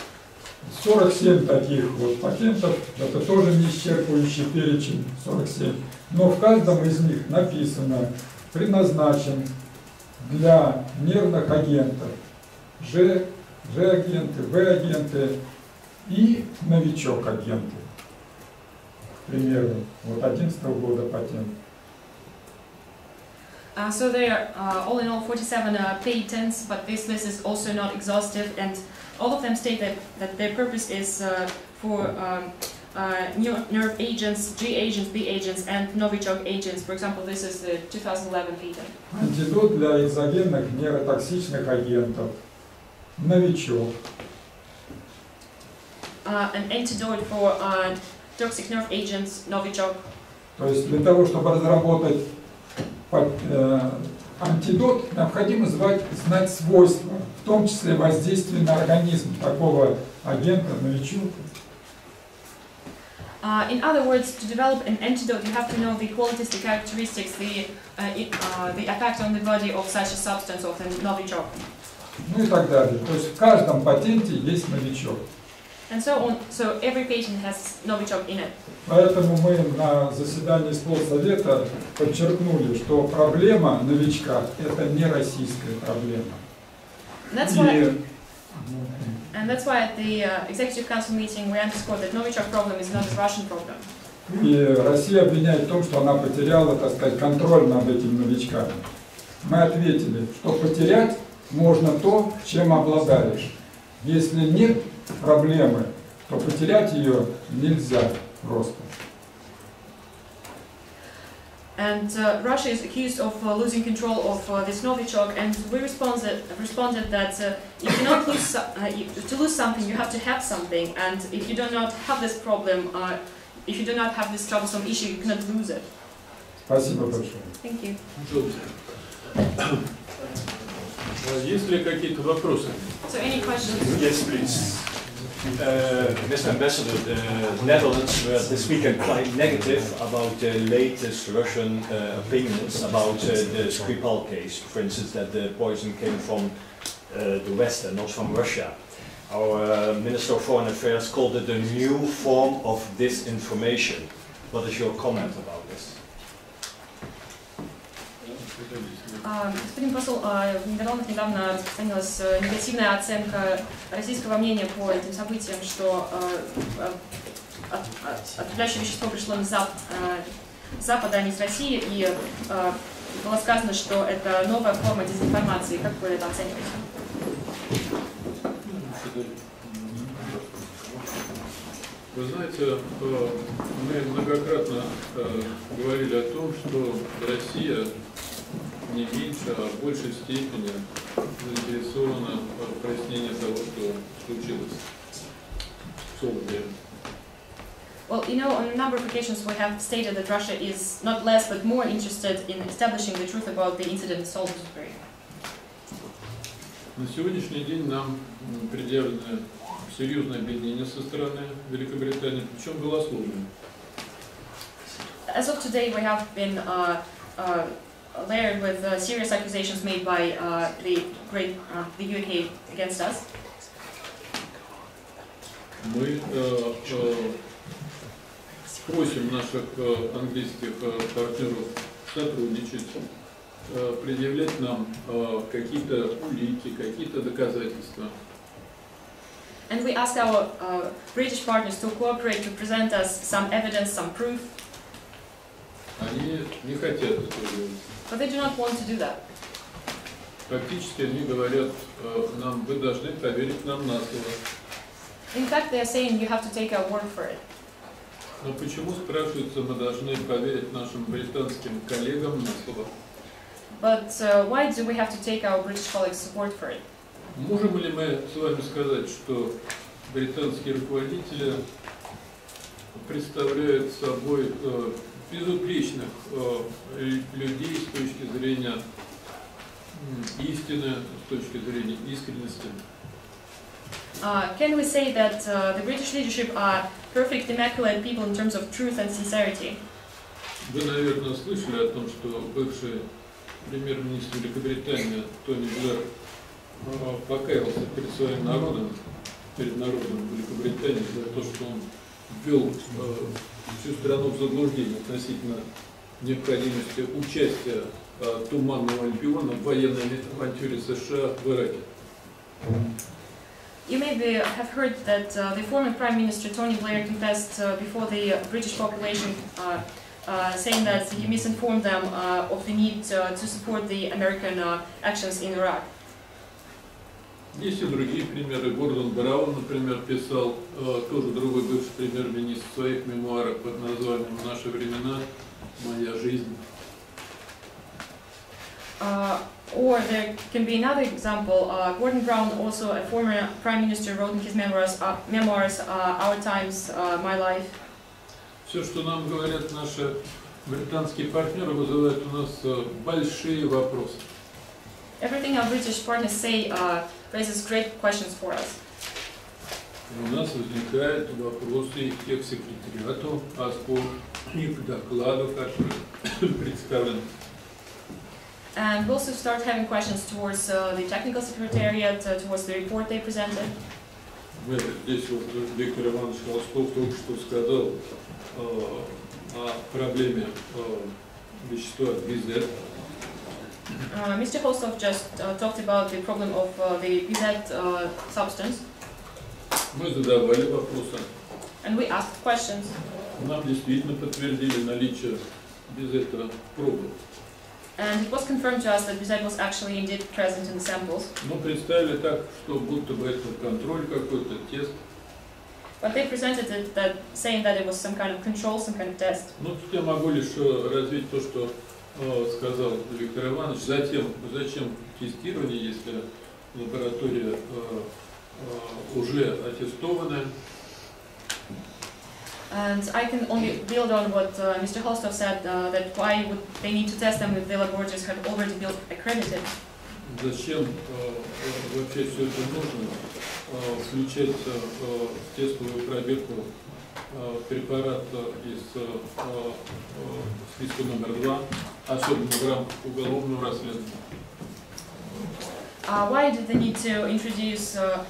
47 таких вот патентов, это тоже не исчерпывающий перечень, 47, но в каждом из них написано, предназначен для нервных агентов, G-агенты, V-агенты и новичок-агенты. К примеру, вот 2011 года патент. So there are all in all 47 patents, but this list is also not exhaustive, and all of them state that their purpose is for nerve agents, G agents, B agents, and novichok agents. For example, this is the 2011 patent. Антидот для экзогенных нейротоксичных агентов, новичок. An antidote for toxic nerve agents, novichok. То есть для того, чтобы разработать антидот, необходимо знать свойства, в том числе воздействие на организм такого агента, новичок. In other words, to develop an antidote, you have to know the qualities, the characteristics, the effect on the body of such a substance, of the novichok. Ну и так далее. То есть в каждом патенте есть новичок. And so on. So every patent has novichok in it. Поэтому мы на заседании исполсовета подчеркнули, что проблема новичка – это не российская проблема. And that's why at the Executive Council meeting we underscored that novichok problem is not a Russian problem. И Россия обвиняет в том, что она потеряла, так сказать, контроль над этими новичками. Мы ответили, что потерять можно то, чем обладаешь. Если нет проблемы, то потерять ее нельзя просто. And Russia is accused of losing control of this novichok, and we responded that if you not lose, to lose something, you have to have something, and if you do not have this problem, if you do not have this troublesome issue, you cannot lose it. Спасибо большое. Thank you. Есть ли какие-то вопросы? So any questions? Yes, please. Mr. Ambassador, the Netherlands were this weekend quite negative about the latest Russian opinions about the Skripal case. For instance, that the poison came from the West and not from Russia. Our Minister of Foreign Affairs called it a new form of disinformation. What is your comment about this? Господин посол, в Нидерландах недавно распространилась негативная оценка российского мнения по этим событиям, что отравляющее вещество пришло с Запада, а не с России, и было сказано, что это новая форма дезинформации. Как вы это оцениваете? Вы знаете, мы многократно говорили о том, что Россия не меньше, а в большей степени заинтересована в прояснении того, что случилось в Солнце. Well, you know, on a number of occasions we have stated that Russia is not less but more interested in establishing the truth about the incident in Salisbury. На сегодняшний день нам предъявлены серьезные обвинения со стороны Великобритании, причем голословные. As of today, we have been layered with serious accusations made by the UK against us. Мы просим наших английских партнеров сотрудничать, предъявлять нам какие-то улики, какие-то доказательства. And we ask our British partners to cooperate, to present us some evidence, some proof. Они не хотят этого делать. But they do not want to do that. Фактически они говорят нам, вы должны поверить нам на слово. In fact, they are saying you have to take our word for it. Но почему, спрашивается, мы должны поверить нашим британским коллегам на слово? But why do we have to take our British colleagues' word for it? Можем ли мы с вами сказать, что британские руководители представляют собой безупречных людей с точки зрения истины, с точки зрения искренности? Can we say that the British leadership are perfect, immaculate people in terms of truth and sincerity? Вы, наверное, слышали о том, что бывший премьер-министр Великобритании Тони Блэр покаялся перед своим народом, перед народом Великобритании за то, что он ввел всю страну в заблуждение относительно необходимости участия Туманного Альбиона в военной авантюре США в Ираке. You maybe have heard that the former Prime Minister Tony Blair confessed before the British population, saying that he misinformed them of the need to support the American actions in Iraq. Есть и другие примеры. Гордон Браун, например, писал, тоже другой бывший премьер-министр, в своих мемуарах под названием «Наши времена. Моя жизнь». Or there can be another example. Gordon Brown, also a former prime minister, wrote in his memoirs, "Our Times, My Life." Все, что нам говорят наши британские партнеры, вызывает у нас большие вопросы. Everything our British partners say raises great questions for us. У нас возникают вопросы к секретариату, и к докладу, который представлен. And we also start having questions towards the technical secretariat, towards the report they presented. Здесь вот Виктор Иванович Холстов только что сказал о проблеме вещества BZ. Mr. Holstov just talked about the problem of the BZ substance. Мы задавали вопросы. And we asked questions. Нам действительно подтвердили наличие BZ пробы. And it was confirmed to us that BZ was actually indeed present in the samples. Ну, представили так, что будто бы это контроль какой-то, тест. But they presented it that, saying that it was some kind of control, some kind of test. Ну, тут я могу лишь развить то, что сказал Виктор Иванович. Зачем тестирование, если лаборатория уже аттестованная? And I can only build on what Mr. Holstov said, that why would they need to test them if the laboratories had already been accredited? Зачем вообще все это нужно? Включать в тестовую пробирку препарат из списка номер 2, особенно в рамках уголовного расследования? Why did they need to introduce a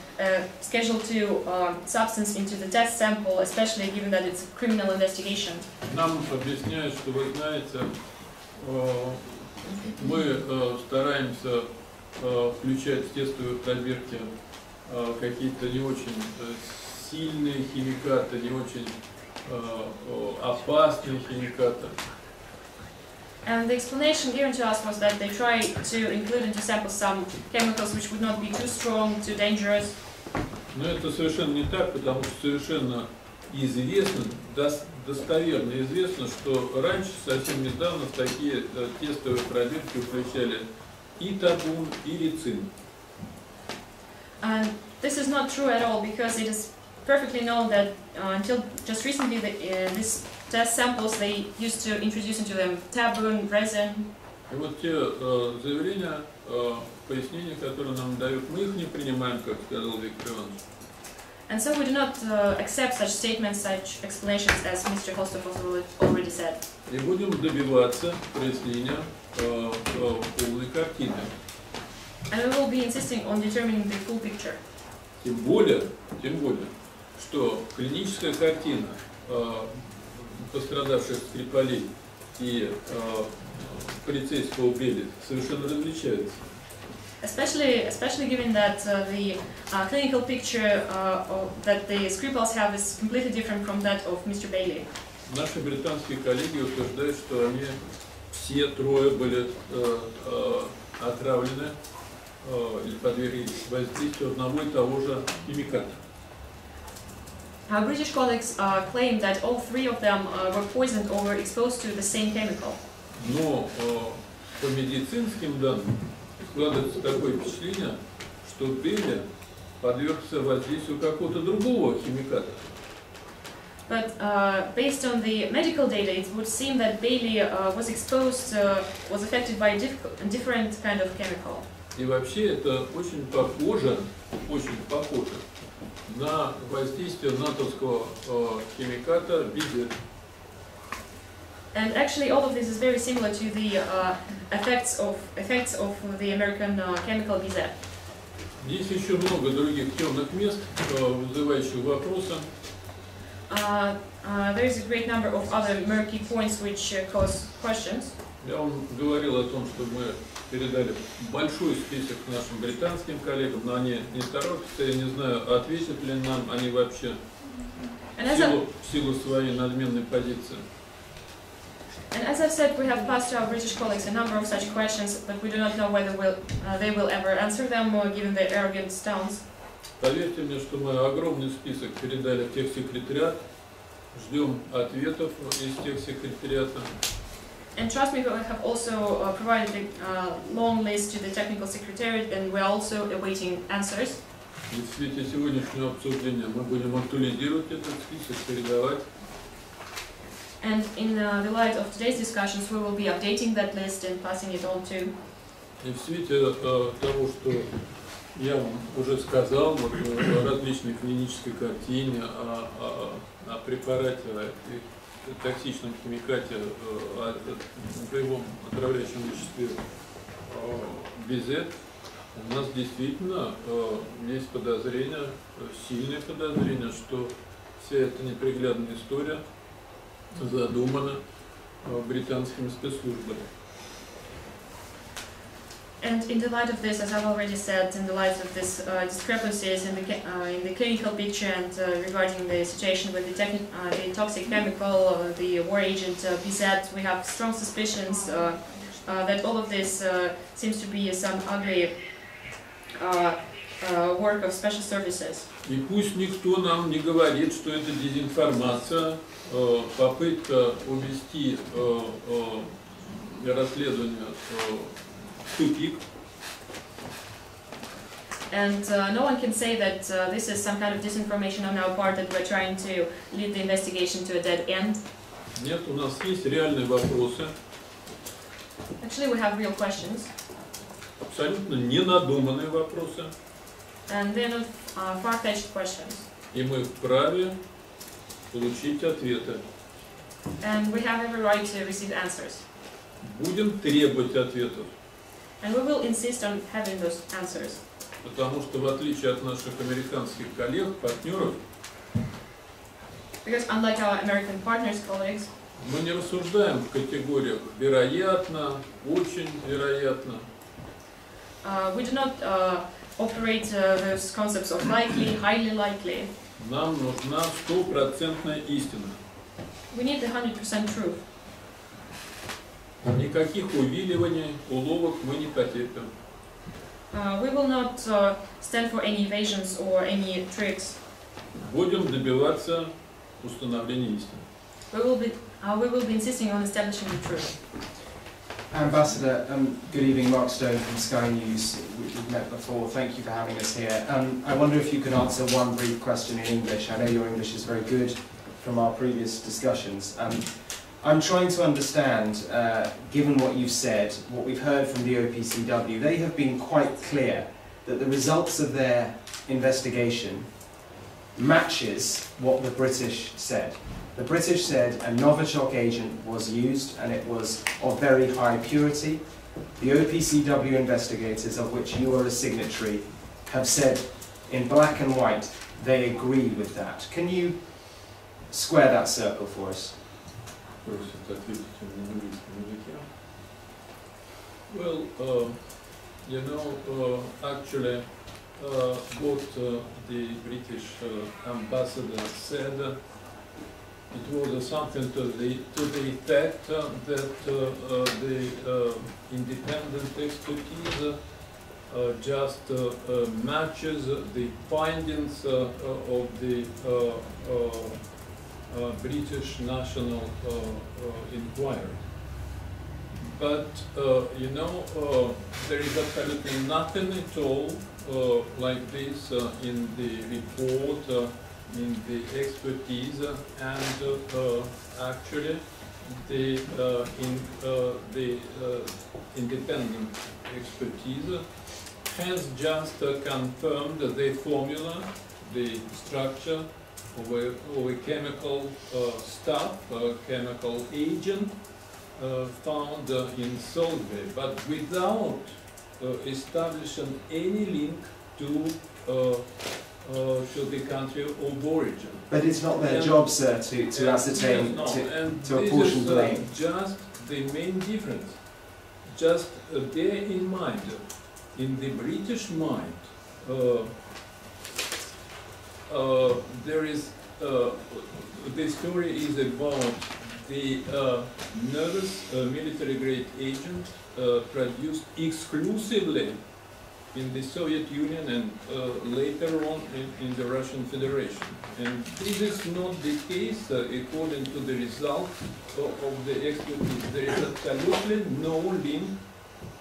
Schedule 2 substance into the test sample, especially given that it's a criminal investigation? Нам объясняют, что, вы знаете, мы стараемся включать в тестовые пробирки какие-то не очень сильные химикаты, не очень опасные химикаты. And the explanation given to us was that they try to include into samples some chemicals which would not be too strong, too dangerous. Но это совершенно не так, потому что совершенно известно, достоверно известно, что раньше, совсем недавно, в такие тестовые пробирки включали и табун, и рицин. And this is not true at all, because it is perfectly know that until just recently, these test samples they used to introduce into them taboo, resin. И вот те заявления, пояснения, которые нам дают, мы их не принимаем, как сказал Виктор Иванович. And so we do not accept such statements, such explanations as Mr. Holstov already said. И будем добиваться прояснения полной картины. And we will be insisting on determining the full picture. Тем более, что клиническая картина пострадавших Скрипалей и полицейского Бели совершенно различается. Especially given that the clinical picture that the Skripals have is completely different from that of Mr. Bailey. Наши британские коллеги утверждают, что они все трое были отравлены или подверглись воздействию одного и того же химиката. Our British colleagues claim that all three of them were poisoned or exposed to the same chemical. Но по медицинским данным складывается такое впечатление, что Бейли подвергся воздействию какого-то другого химиката. But based on the medical data, it would seem that Bailey was affected by a different kind of chemical. И вообще это очень похоже на воздействие натовского химиката бизет. And actually, all of this is very similar to the effects of the American chemical BZ. Есть еще много других темных мест, вызывающих вопросы. There is a great number of other murky points which cause questions. Я вам говорил о том, что мы передали большой список нашим британским коллегам, но они не торопятся, я не знаю, ответят ли нам они вообще в силу своей надменной позиции. And as I've said, we have passed to our British colleagues a number of such questions, but we do not know whether they will ever answer them, given their arrogant stance. Поверьте мне, что мы огромный список передали в техсекретариат, ждем ответов из техсекретариата. And trust me, we have also provided a long list to the technical secretariat, and we are also awaiting answers. И в свете сегодняшнего обсуждения мы будем актуализировать этот список, передавать. And in the light of today's discussions, we will be updating that list and passing it on to. И в свете того, что я вам уже сказал, вот, о различной клинической картине, о препарате, о токсичном химикате, о боевом отравляющем веществе БЗ, у нас действительно есть подозрение, сильное подозрение, что вся эта неприглядная история задумана британскими спецслужбами. And in the light of this, as I've already said, in the light of this discrepancies in the clinical picture and regarding the situation with the toxic chemical, the war agent BZ, we have strong suspicions that all of this seems to be some ugly work of special services. И пусть никто нам не говорит, что это дезинформация, попытка увести расследование в тупик. And no one can say that this is some kind of disinformation on our part, that we're trying to lead the investigation to a dead end. Нет, у нас есть реальные вопросы. Actually, we have real questions. Абсолютно ненадуманные вопросы. And they're not far-fetched questions. И мы вправе получить ответы. And we have every right to receive answers. Будем требовать ответов. And we will insist on having those answers. Потому что в отличие от наших американских коллег, партнеров, Because unlike our American partners, colleagues, мы не рассуждаем в категориях вероятно, очень вероятно. We do not operate those concepts of likely, highly likely. Нам нужна стопроцентная истина. We need the 100% truth. Никаких увиливаний, уловок мы не потерпим. We will not stand for any evasions or any tricks. Будем добиваться установления истины. We will be insisting on establishing the truth. Ambassador, good evening, Mark Stone from Sky News. We've met before, thank you for having us here. I wonder if you could answer one brief question in English. I know your English is very good from our previous discussions. I'm trying to understand, given what you've said, what we've heard from the OPCW, they have been quite clear that the results of their investigation matches what the British said. The British said a Novichok agent was used and it was of very high purity. The OPCW investigators, of which you are a signatory, have said in black and white they agree with that. Can you square that circle for us? Well, you know, actually, what the British ambassador said, it was something to the effect that the independent expertise just matches the findings of the British National Inquiry. But, you know, there is absolutely nothing at all like this in the report, in the expertise, and actually the independent expertise has just confirmed the formula, the structure of a chemical stuff, chemical agent found in Solvay, but without establishing any link to the country of origin. But it's not their job, sir, to ascertain, to apportion blame. Just the main difference. Just bear in mind, in the British mind, there is, the story is about the nervous military-grade agent produced exclusively in the Soviet Union and later on in the Russian Federation. And this is not the case according to the results of the expertise. There is absolutely no link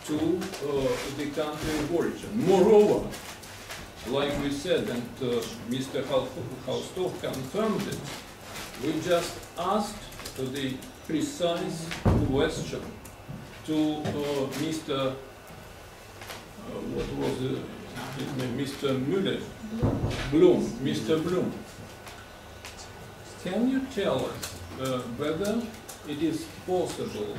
to the country of origin. Moreover, like we said, and Mr. Khaustov confirmed it, we just asked the precise question to Mr. What was his name? Mr. Müller? Mr. Bloom. Can you tell us whether it is possible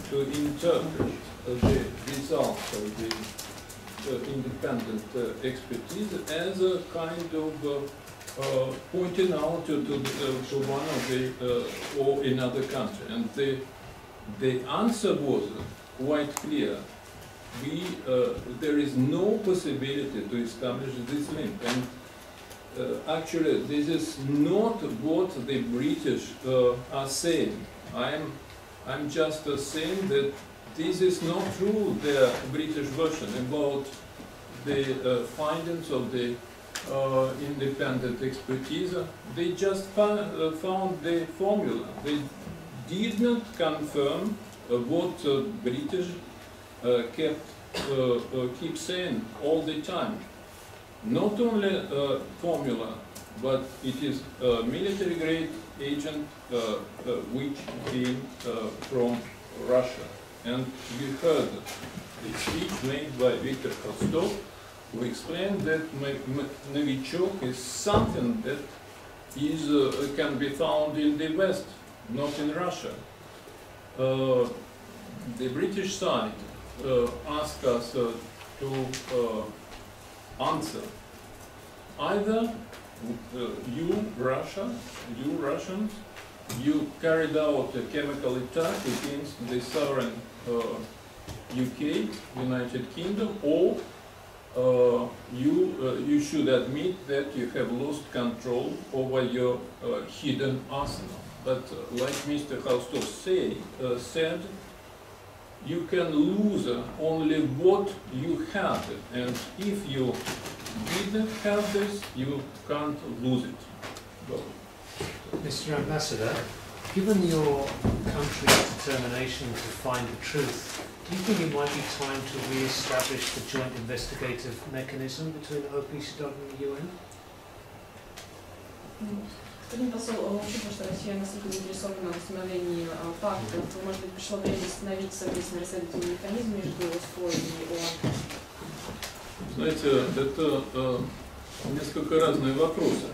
to interpret the results of the independent expertise as a kind of pointing out to one of the or another country? And the answer was quite clear. There is no possibility to establish this link, and actually this is not what the British are saying. I'm just saying that this is not true, the British version about the findings of the independent expertise. They just found the formula. They did not confirm what British keep saying all the time. Not only formula, but it is a military-grade agent which came from Russia. And we heard the speech made by Viktor Khaustov, who explained that Novichok is something that is can be found in the West, not in Russia. The British side ask us to answer. Either you Russians, you carried out a chemical attack against the sovereign UK, United Kingdom, or you should admit that you have lost control over your hidden arsenal. But like Mr. Khaustov said, you can lose only what you had, and if you didn't have this, you can't lose it. Go. Mr. Ambassador, given your country's determination to find the truth Do you think it might be time to re-establish the joint investigative mechanism between OPCW and the UN? Господин посол, учитывая, что Россия настолько заинтересована в установлении фактов, может быть, пришло время установить совместный расследовательный механизм между ОЗХО и ООН? Знаете, это несколько разные вопросы.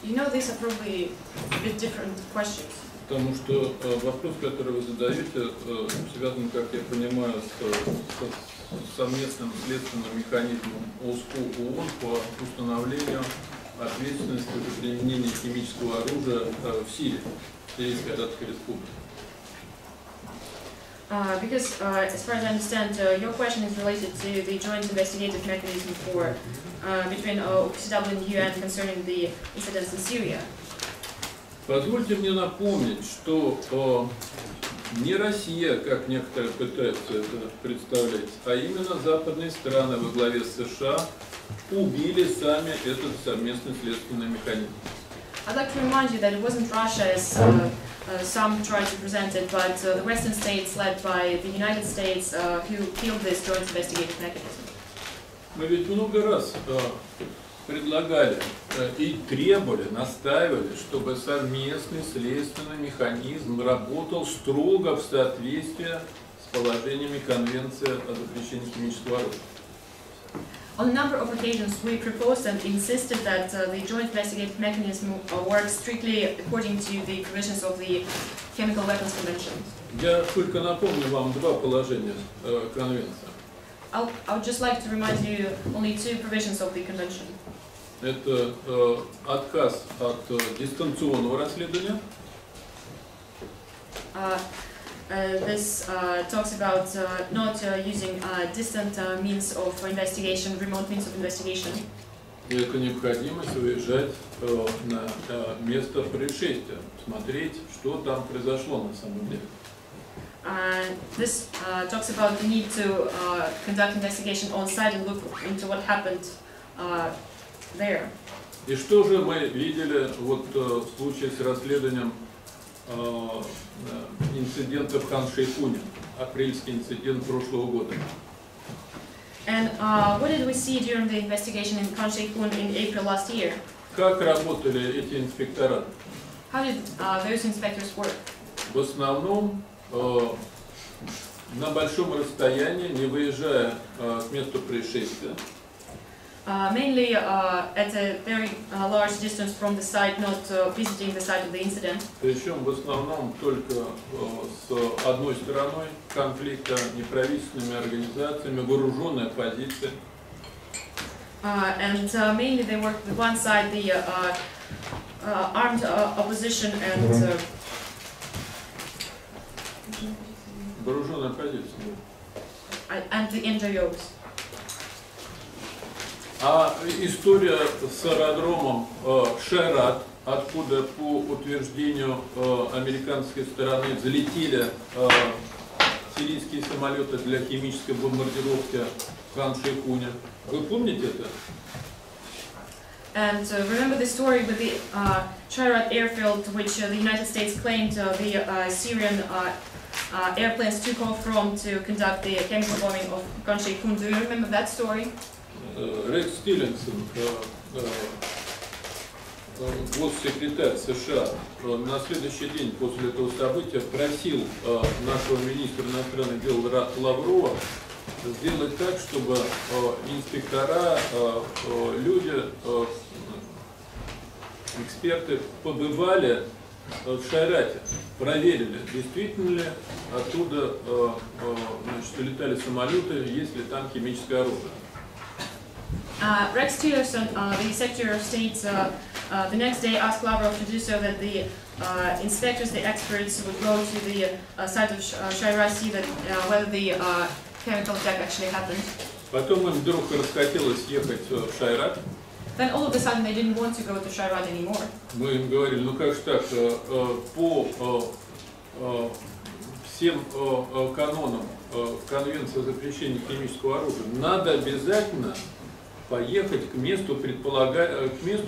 You know, these are probably a bit different questions. Потому что вопрос, который вы задаете, связан, как я понимаю, с совместным следственным механизмом ОЗХО ООН по установлению ответственности за применение химического оружия в Сирии, в Сирийской Арабской Республике. Because, as far as I understand, your question is related to the joint investigative mechanism for between OPCW and UN concerning the incidents in Syria. Позвольте мне напомнить, что не Россия, как некоторые пытаются это представлять, а именно западные страны во главе с США убили сами этот совместный следственный механизм. I'd like to remind you that it wasn't Russia, as some try to present it, but the Western states, led by the United States, who killed this joint investigative mechanism. Мы ведь много раз предлагали и требовали, настаивали, чтобы совместный следственный механизм работал строго в соответствии с положениями Конвенции о запрещении химического оружия. On a number of occasions, we proposed and insisted that the joint investigative mechanism works strictly according to the provisions of the Chemical Weapons Convention. Я только напомню вам два положения Конвенции. I would just like to remind you only two provisions of the convention. Это отказ от дистанционного расследования. This talks about not using distant means of investigation, remote means of investigation. И это необходимость выезжать на место происшествия, смотреть, что там произошло на самом деле. This talks about the need to conduct investigation on site and look into what happened there. И что же мы видели вот в случае с расследованием инцидента в Хан-Шейхуне, апрельский инцидент прошлого года? And what did we see during the investigation in Khan Sheikhoun in April last year? Как работали эти инспектора? How did those inspectors work? В основном на большом расстоянии, не выезжая к месту происшествия. Mainly at a very large distance from the site, not visiting the site of the incident. Причем в основном только с одной стороной конфликта, неправительственными организациями, вооруженной оппозицией. And mainly they worked with one side, the armed opposition and Вооруженная оппозиция. And the NGOs. А история с аэродромом Шайрат, откуда по утверждению американской стороны взлетели сирийские самолеты для химической бомбардировки в Хан-Шейхуне. Вы помните это? And remember the story with the Shayrat airfield, which the United States claimed the Syrian airplanes took off from to conduct the chemical bombing of Khan Sheikhoun. Do you remember that story? Рекс Тиллерсон, госсекретарь США, на следующий день после этого события просил нашего министра иностранных дел Лаврова сделать так, чтобы инспектора, люди, эксперты побывали в Шайрате, проверили, действительно ли оттуда летали самолеты, есть ли там химическое оружие. Rex Tillerson, the Secretary of State, the next day asked Lavrov to do so that the inspectors, the experts, would go to the site of Shayrat, see that whether the chemical attack actually happened. Потом им вдруг расхотелось ехать в Шайрат. Then all of a sudden they didn't want to go to Shayrat anymore. Мы им говорили, ну как же так, по всем канонам Конвенции о запрещении химического оружия надо обязательно поехать к месту,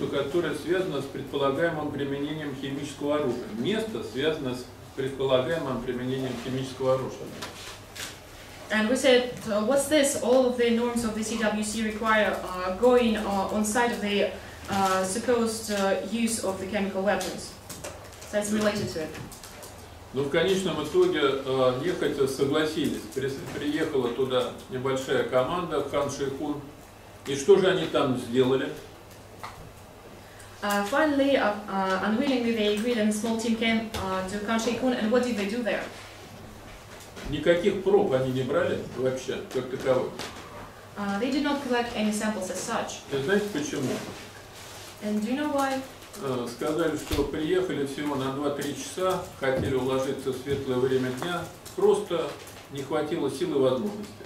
которое связано с предполагаемым применением химического оружия. Место связано с предполагаемым применением химического оружия. And we said, what's this? All of the norms of the CWC require going on side of the supposed use of the chemical weapons. So it's related to it. Но в конечном итоге ехать согласились. Приехала туда небольшая команда в Хан-Шейхун. И что же они там сделали? Finally, unwillingly, they agreed and a small team came to Хан-Шейхун, and what did they do there? Никаких проб они не брали вообще, как таковых. They did not collect any samples as such. И знаете почему? And do you know why? Сказали, что приехали всего на 2-3 часа, хотели уложиться в светлое время дня, просто не хватило сил и возможностей.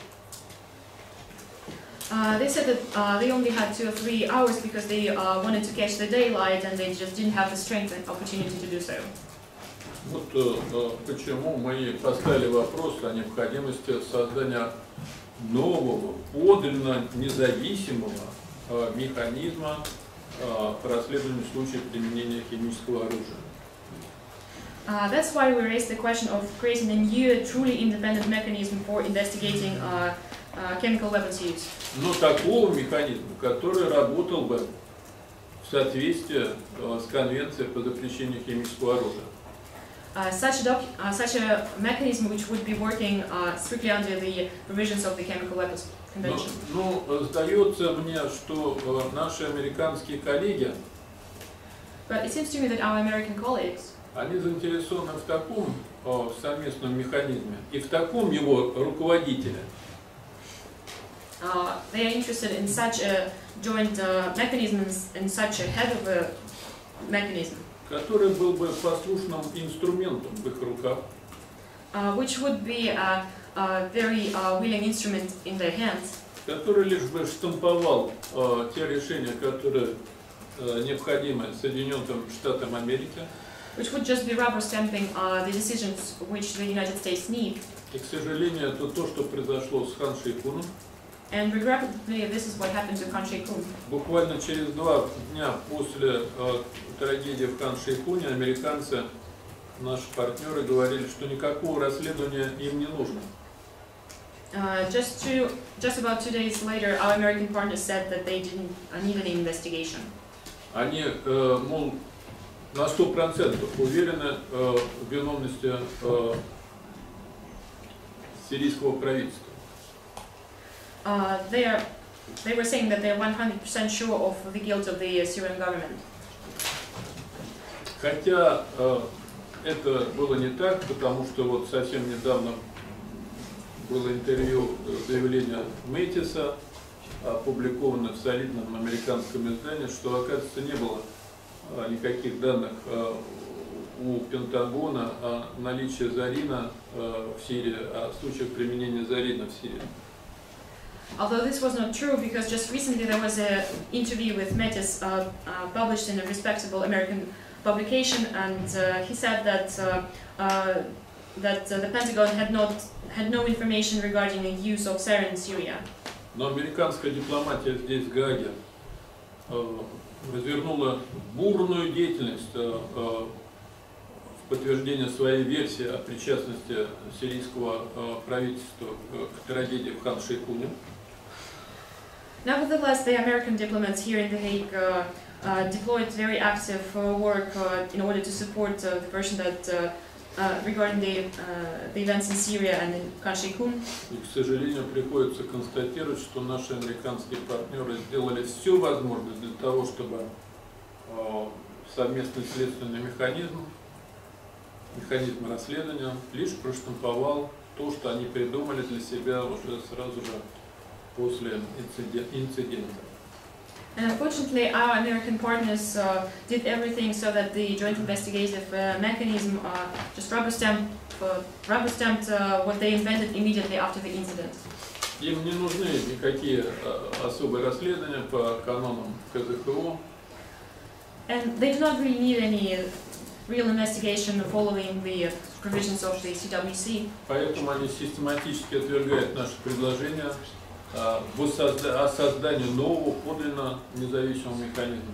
They said that they only had 2 or 3 hours because they wanted to catch the daylight and they just didn't have the strength and opportunity to do so. Вот почему мы поставили вопрос о необходимости создания нового, подлинно независимого механизма по расследованию случаев применения химического оружия. That's why we raised the question of creating a new, truly independent mechanism for investigating chemical weapons use. Но такого механизма, который работал бы в соответствии с Конвенцией по запрещению химического оружия. Such a mechanism which would be working strictly under the provisions of the Chemical Weapons Convention. Ну, сдается мне, что наши американские коллеги, But it seems to me that our American colleagues, они заинтересованы в таком совместном механизме и в таком его руководителе. they are interested in such a joint mechanism and such a head of a mechanism. Который был бы послушным инструментом в их руках. Which would be a very willing instrument in their hands. Который лишь бы штамповал те решения, которые необходимы Соединенным Штатам Америки. Which would just be rubber stamping the decisions which the United States need. И, к сожалению, это то, что произошло с Хан-Шейхуном. And regrettably, this is what happened to Хан-Шейхун. Буквально через 2 дня после трагедии в Хан-Шейхуне американцы, наши партнеры, говорили, что никакого расследования им не нужно. Just about 2 days later, our American partners said that they didn't need any investigation. Они, мол, на 100% уверены в виновности сирийского правительства. They were saying that they're 100% sure of the guilt of the Syrian government. Хотя это было не так, потому что вот совсем недавно было интервью, заявление Мэтиса, опубликовано в солидном американском издании, что, оказывается, не было никаких данных у Пентагона о наличии зарина в Сирии, о случаях применения зарина в Сирии. Although this was not true, because just recently there was an interview with Metis published in a respectable American publication, and he said that the Pentagon had no information regarding the use of sarin in Syria. Но американская дипломатия здесь, в Гааге, развернула бурную деятельность в подтверждение своей версии о причастности сирийского правительства к трагедии в Хан-Шейхуне. Nevertheless, the American diplomats here in The Hague deployed very active work in order to support the version that regarding the events in Syria and in Khan-Shaykhun. И, к сожалению, приходится констатировать, что наши американские партнеры сделали все возможное для того, чтобы совместный следственный механизм расследования лишь проштамповал то, что они придумали для себя уже сразу же после инцидента. And unfortunately, our American partners did everything so that the joint investigative mechanism just rubber stamped what they invented immediately after the incident. Им не нужны никакие особые расследования по канонам ОЗХО. And they do not really need any real investigation following the provisions of the CWC. Поэтому они систематически отвергают наши предложения о создании нового подлинно независимого механизма.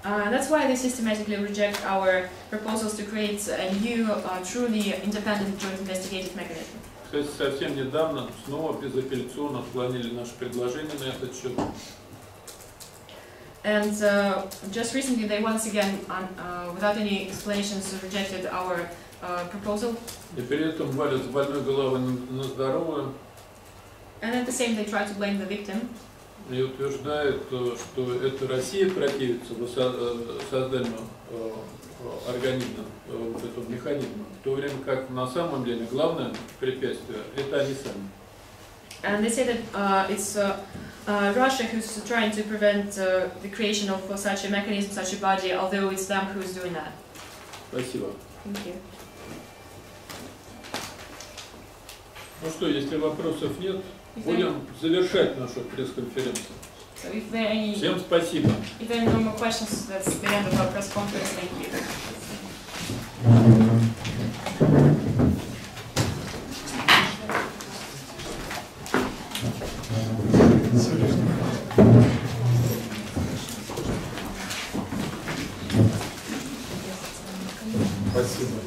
That's why they systematically reject our proposals to create a new, truly independent joint investigative mechanism. К Кстати, совсем недавно снова безапелляционно отклонили наше предложение на этот счет. And just recently they once again, without any explanations, rejected our proposal. И при этом валят с больной головы на здоровую. And at the same they try to blame the victim. И утверждают, что это Россия противится созданию организма, вот этого механизма, в то время как на самом деле главное препятствие – это они сами. And they say that it's Russia who's trying to prevent the creation of such a mechanism, such a body, although it's them who's doing that. Спасибо. Thank you. Ну что, если вопросов нет, будем завершать нашу пресс-конференцию. So if there are any, Всем спасибо. if there are no more questions, that's the end of our press conference. Thank you. Спасибо.